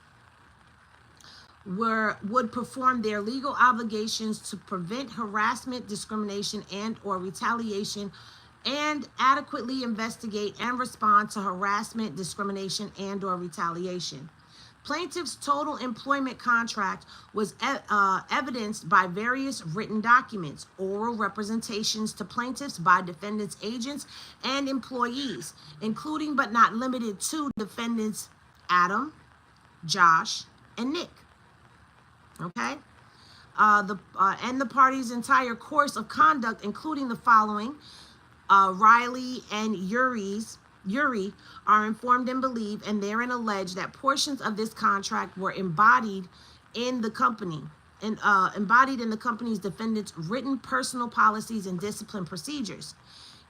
would perform their legal obligations to prevent harassment, discrimination, and or retaliation, and adequately investigate and respond to harassment, discrimination, and or retaliation. Plaintiff's total employment contract was evidenced by various written documents, oral representations to plaintiffs by defendants' agents and employees, including but not limited to defendants Adam, Josh, and Nick. Okay? And the parties' entire course of conduct, including the following: Riley and Yuri are informed and believe and therein allege that portions of this contract were embodied in the company and embodied in the company's defendants' written personal policies and discipline procedures.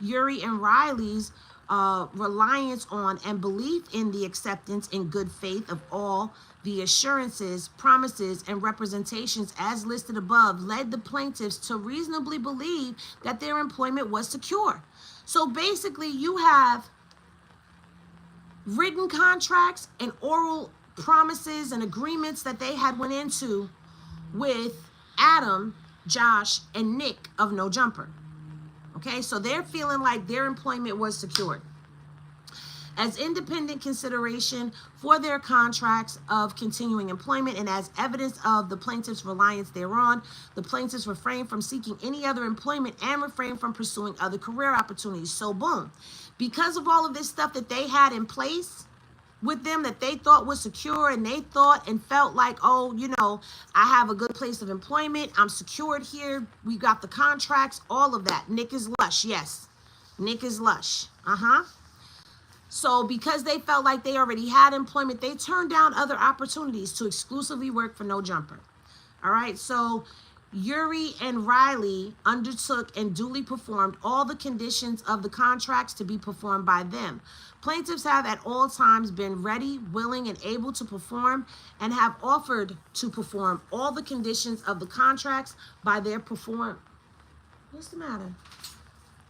Yuri and Riley's reliance on and belief in the acceptance in good faith of all the assurances, promises, and representations as listed above led the plaintiffs to reasonably believe that their employment was secure. So basically, you have written contracts and oral promises and agreements that they had went into with Adam, Josh, and Nick of No Jumper. Okay, so they're feeling like their employment was secured. As independent consideration for their contracts of continuing employment and as evidence of the plaintiff's reliance thereon, the plaintiffs refrain from seeking any other employment and refrain from pursuing other career opportunities. So boom, because of all of this stuff that they had in place with them that they thought was secure, and they thought and felt like, oh, you know, I have a good place of employment, I'm secured here, we got the contracts, all of that. Nick is lush, yes. Nick is lush, So because they felt like they already had employment, they turned down other opportunities to exclusively work for No Jumper. All right, so Yuri and Riley undertook and duly performed all the conditions of the contracts to be performed by them. Plaintiffs have at all times been ready, willing, and able to perform and have offered to perform all the conditions of the contracts by their What's the matter?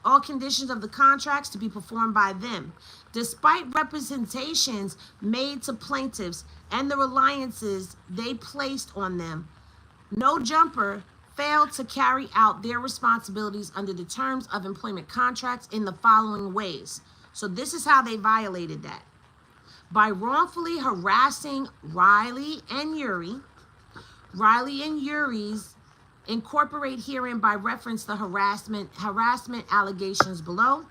All conditions of the contracts to be performed by them. Despite representations made to plaintiffs and the reliances they placed on them, No Jumper failed to carry out their responsibilities under the terms of employment contracts in the following ways. So this is how they violated that. By wrongfully harassing Riley and Yuri. Riley and Yuri's incorporate herein by reference the harassment allegations below,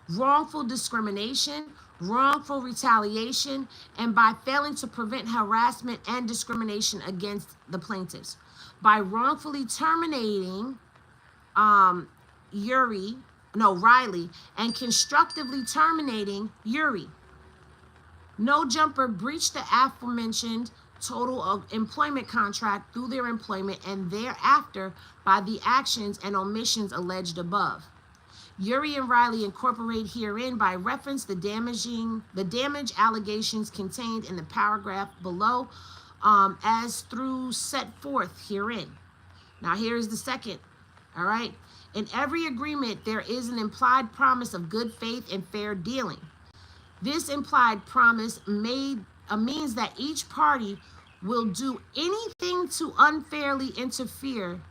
wrongful discrimination, wrongful retaliation, and by failing to prevent harassment and discrimination against the plaintiffs. By wrongfully terminating Riley and constructively terminating Yuri. No Jumper breached the aforementioned total of employment contract through their employment and thereafter by the actions and omissions alleged above. Yuri and Riley incorporate herein by reference the damage allegations contained in the paragraph below as through set forth herein. Now here is the second, all right? In every agreement, there is an implied promise of good faith and fair dealing. This implied promise means that each party will do anything to unfairly interfere,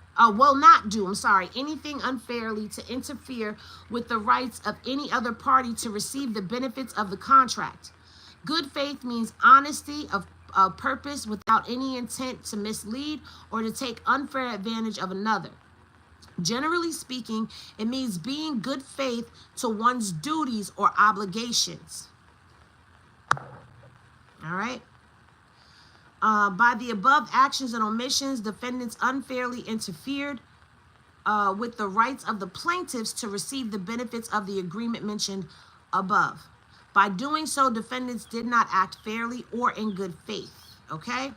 anything unfairly to interfere with the rights of any other party to receive the benefits of the contract. Good faith means honesty of purpose without any intent to mislead or to take unfair advantage of another. Generally speaking, it means being good faith to one's duties or obligations. All right. By the above actions and omissions, defendants unfairly interfered with the rights of the plaintiffs to receive the benefits of the agreement mentioned above. By doing so, defendants did not act fairly or in good faith. Okay?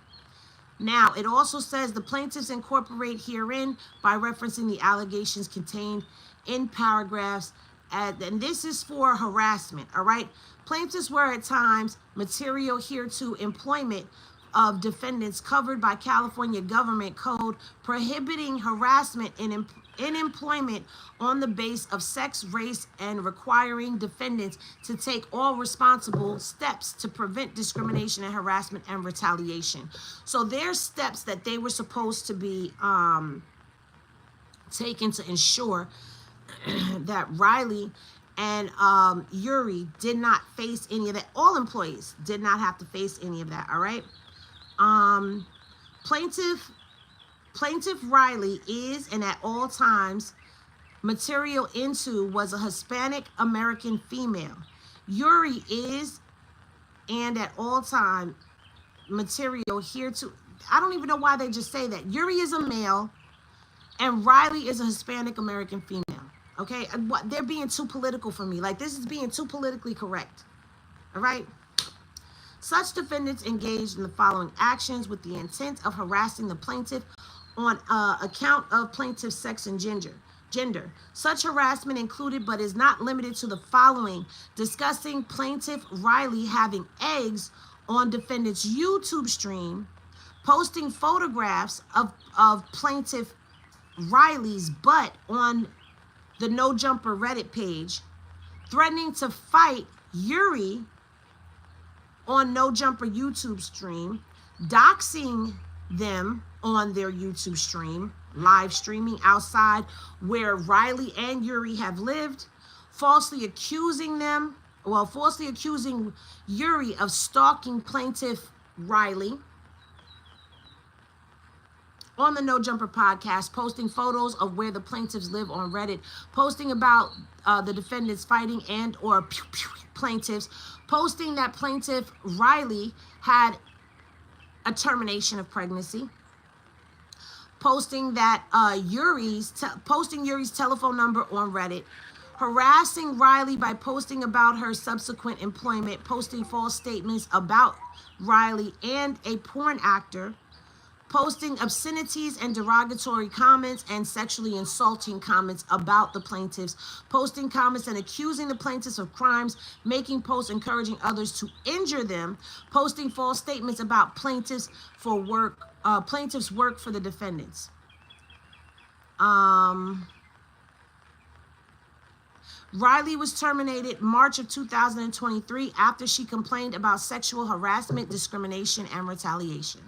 Now, it also says the plaintiffs incorporate herein by referencing the allegations contained in paragraphs, and this is for harassment, all right? Plaintiffs were at times material hereto employment of defendants covered by California government code prohibiting harassment in employment on the base of sex, race, and requiring defendants to take all responsible steps to prevent discrimination and harassment and retaliation. So there's steps that they were supposed to be taken to ensure that Riley and Yuri did not face any of that. All employees did not have to face any of that, all right? Plaintiff Riley is and at all times material into was a Hispanic American female. Yuri is and at all time material here to, I don't even know why they just say that. Yuri is a male and Riley is a Hispanic American female. Okay, they're being too political for me. Like, this is being too politically correct. All right. Such defendants engaged in the following actions with the intent of harassing the plaintiff on account of plaintiff's sex and gender. Such harassment included but is not limited to the following: discussing plaintiff Riley having eggs on defendant's YouTube stream, posting photographs of plaintiff Riley's butt on the No Jumper Reddit page, threatening to fight Yuri on No Jumper YouTube stream, doxing them on their YouTube stream, live streaming outside where Riley and Yuri have lived, falsely accusing Yuri of stalking plaintiff Riley on the No Jumper podcast, posting photos of where the plaintiffs live on Reddit, posting about the defendants fighting and or plaintiffs, posting that plaintiff Riley had a termination of pregnancy, posting that Yuri's telephone number on Reddit, harassing Riley by posting about her subsequent employment, posting false statements about Riley and a porn actor, posting obscenities and derogatory comments and sexually insulting comments about the plaintiffs, posting comments and accusing the plaintiffs of crimes, making posts encouraging others to injure them, posting false statements about plaintiffs work for the defendants. Riley was terminated March of 2023 after she complained about sexual harassment, discrimination, and retaliation.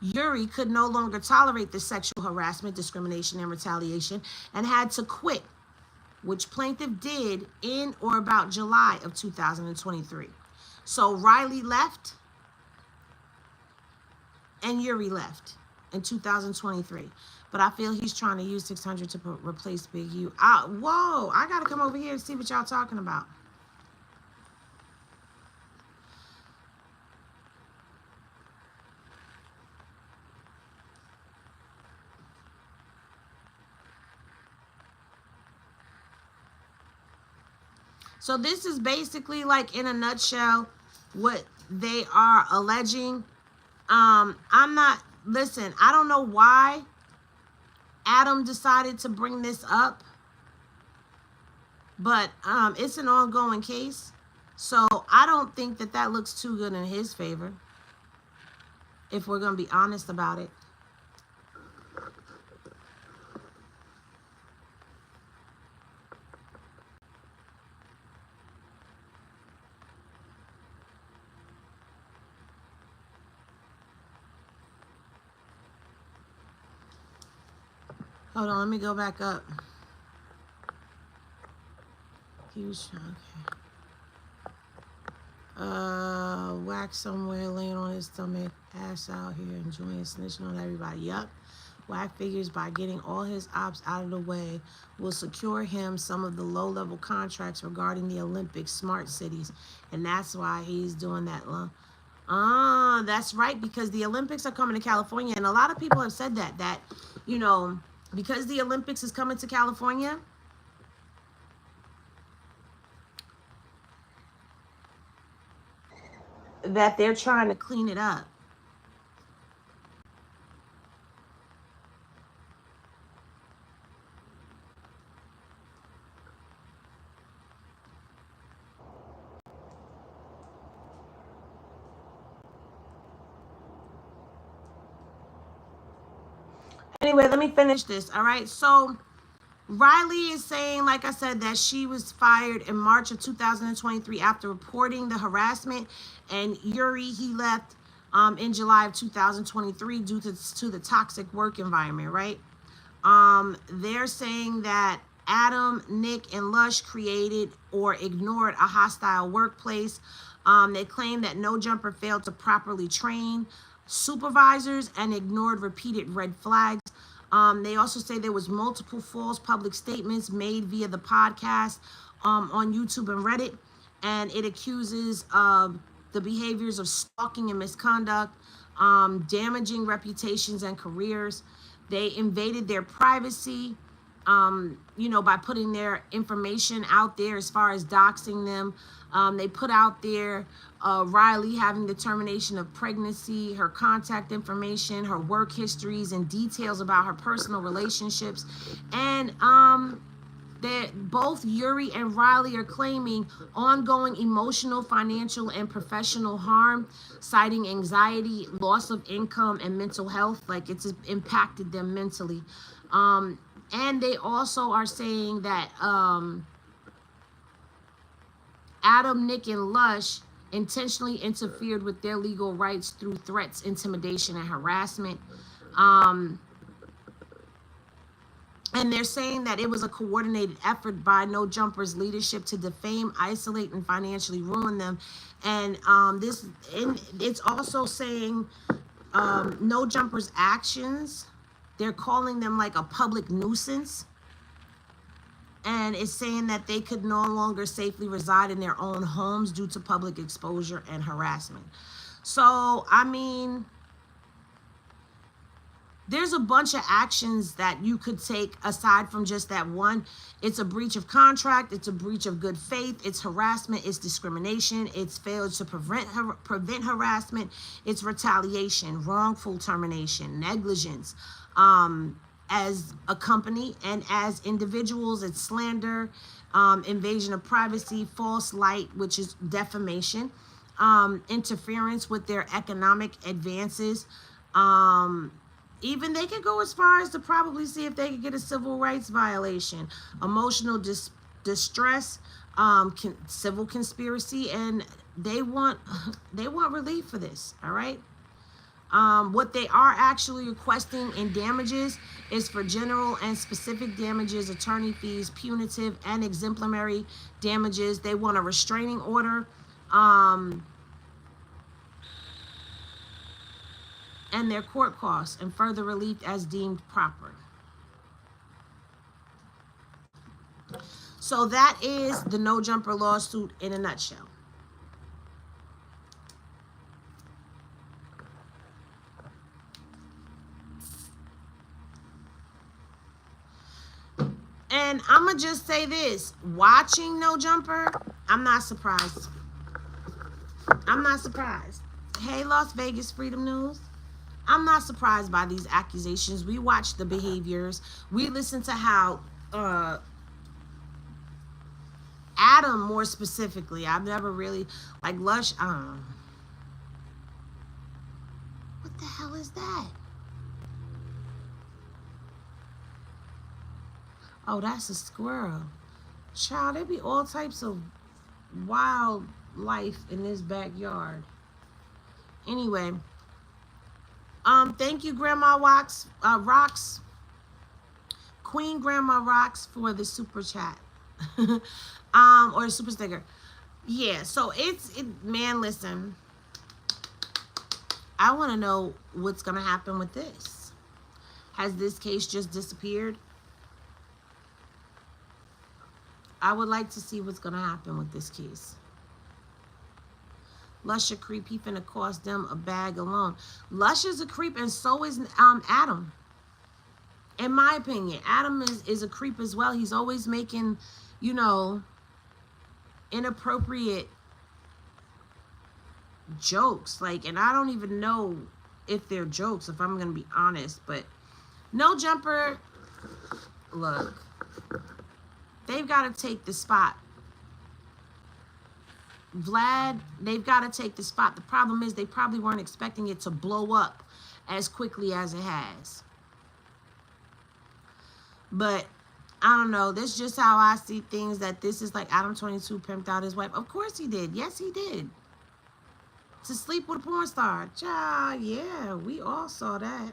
Yuri could no longer tolerate the sexual harassment, discrimination, and retaliation and had to quit, which plaintiff did in or about July of 2023. So Riley left and Yuri left in 2023. But I feel he's trying to use 600 to replace Big U. Whoa, I got to come over here and see what y'all talking about. So this is basically, like, in a nutshell, what they are alleging. I don't know why Adam decided to bring this up, but it's an ongoing case. So I don't think that looks too good in his favor, if we're going to be honest about it. Hold on, let me go back up. He was okay. Wack somewhere laying on his stomach, ass out here, enjoying snitching on everybody. Yup. Wack figures by getting all his ops out of the way will secure him some of the low-level contracts regarding the Olympic smart cities. And that's why he's doing that. That's right, because the Olympics are coming to California. And a lot of people have said that, you know, because the Olympics is coming to California, that they're trying to clean it up. Anyway, let me finish this. All right. So Riley is saying, like I said, that she was fired in March of 2023 after reporting the harassment, and Yuri, he left in July of 2023 due to the toxic work environment, right? They're saying that Adam, Nick, and Lush created or ignored a hostile workplace. They claim that No Jumper failed to properly train supervisors and ignored repeated red flags. They also say there was multiple false public statements made via the podcast on YouTube and Reddit, and it accuses the behaviors of stalking and misconduct, damaging reputations and careers. They invaded their privacy, you know, by putting their information out there as far as doxing them. They put out there Riley having the termination of pregnancy, her contact information, her work histories, and details about her personal relationships. And that both Yuri and Riley are claiming ongoing emotional, financial, and professional harm, citing anxiety, loss of income, and mental health. Like, it's impacted them mentally. And they also are saying that Adam, Nick, and Lush intentionally interfered with their legal rights through threats, intimidation, and harassment. And they're saying that it was a coordinated effort by No Jumper's leadership to defame, isolate, and financially ruin them. And it's also saying No Jumper's actions, they're calling them like a public nuisance. And it's saying that they could no longer safely reside in their own homes due to public exposure and harassment. So, I mean, there's a bunch of actions that you could take aside from just that one. It's a breach of contract. It's a breach of good faith. It's harassment. It's discrimination. It's failure to prevent harassment. It's retaliation, wrongful termination, negligence. As a company and as individuals, it's slander, invasion of privacy, false light, which is defamation, interference with their economic advances. Even they could go as far as to probably see if they could get a civil rights violation, emotional distress, civil conspiracy, and they want relief for this. All right. What they are actually requesting in damages is for general and specific damages, attorney fees, punitive and exemplary damages. They want a restraining order, and their court costs, and further relief as deemed proper. So that is the No Jumper lawsuit in a nutshell. And I'm going to just say this. Watching No Jumper, I'm not surprised. I'm not surprised. Hey, Las Vegas Freedom News. I'm not surprised by these accusations. We watch the behaviors. We listen to how Adam, more specifically, I've never really, like Lush, I don't know. What the hell is that? Oh, that's a squirrel. Child, there be all types of wildlife in this backyard. Anyway, thank you, Grandma Rocks, Queen Grandma Rocks, for the super chat, or the super sticker. Yeah, so man, listen, I want to know what's gonna happen with this. Has this case just disappeared? I would like to see what's going to happen with this case. Lush a creep. He finna cost them a bag alone. Lush is a creep, and so is Adam. In my opinion, Adam is a creep as well. He's always making, you know, inappropriate jokes. Like, and I don't even know if they're jokes, if I'm going to be honest. But No Jumper, look, they've got to take the spot. Vlad, they've got to take the spot. The problem is they probably weren't expecting it to blow up as quickly as it has. But I don't know. That's just how I see things, that this is like Adam 22 pimped out his wife. Of course he did. Yes, he did. To sleep with a porn star. Child, yeah, we all saw that.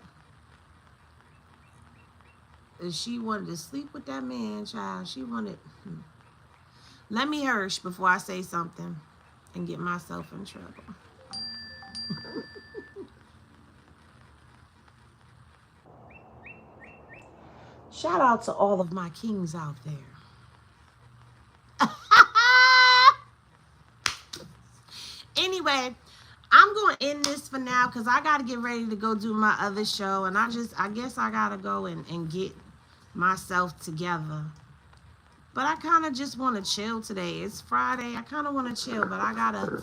And she wanted to sleep with that man, child. She wanted... Let me hush before I say something and get myself in trouble. Shout out to all of my kings out there. Anyway, I'm going to end this for now because I got to get ready to go do my other show. And I guess I got to go and get myself together. But I kind of just want to chill today. It's Friday. I kind of want to chill, but I got to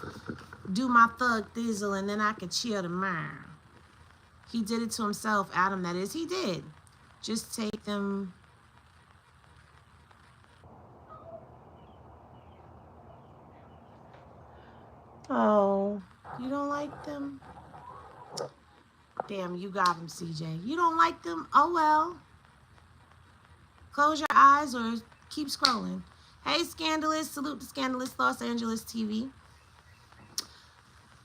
do my thug thizzle, and then I can chill tomorrow. He did it to himself, Adam, that is. He did. Just take them. Oh, you don't like them? Damn, you got them, CJ. You don't like them? Oh, well. Close your eyes or... keep scrolling. Hey, Scandalous. Salute to Scandalous Los Angeles TV.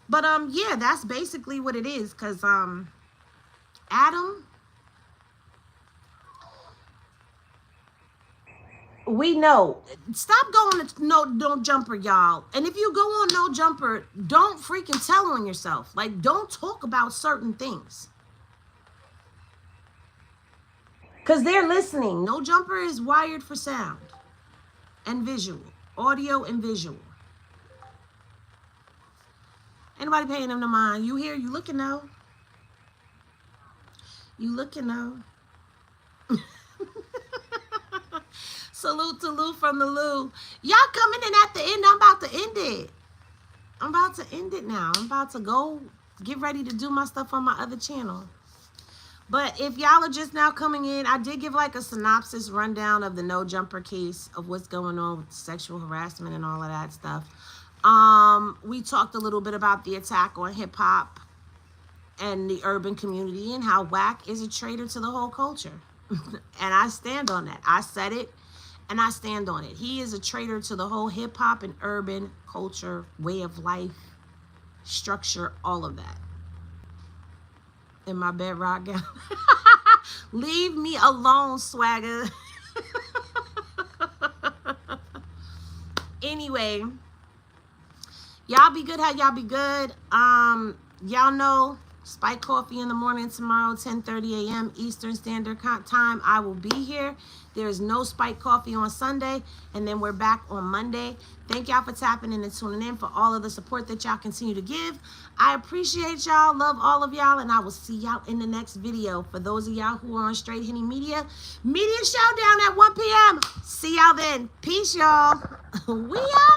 But, yeah, that's basically what it is. Because, Adam, we know. Stop going to No Jumper, y'all. And if you go on No Jumper, don't freaking tell on yourself. Like, don't talk about certain things. Because they're listening. No Jumper is wired for sound and visual. Audio and visual. Anybody paying them no mind? You here? You looking now? You looking now? Salute to Lou from the Lou. Y'all coming in at the end. I'm about to end it. I'm about to end it now. I'm about to go get ready to do my stuff on my other channel. But if y'all are just now coming in, I did give like a synopsis rundown of the No Jumper case, of what's going on with sexual harassment and all of that stuff. We talked a little bit about the attack on hip hop and the urban community, and how Wack is a traitor to the whole culture. And I stand on that. I said it and I stand on it. He is a traitor to the whole hip hop and urban culture, way of life, structure, all of that. In my bedrock gown. Leave me alone, swagger. Anyway, y'all be good. How y'all be good? Y'all know Spike Coffee in the morning tomorrow, 10:30 a.m. Eastern Standard Time. I will be here. There is no Spike Coffee on Sunday, and then we're back on Monday. Thank y'all for tapping in and tuning in, for all of the support that y'all continue to give. I appreciate y'all, love all of y'all, and I will see y'all in the next video. For those of y'all who are on Straight Henny Media Showdown at 1 p.m. See y'all then. Peace, y'all. We out.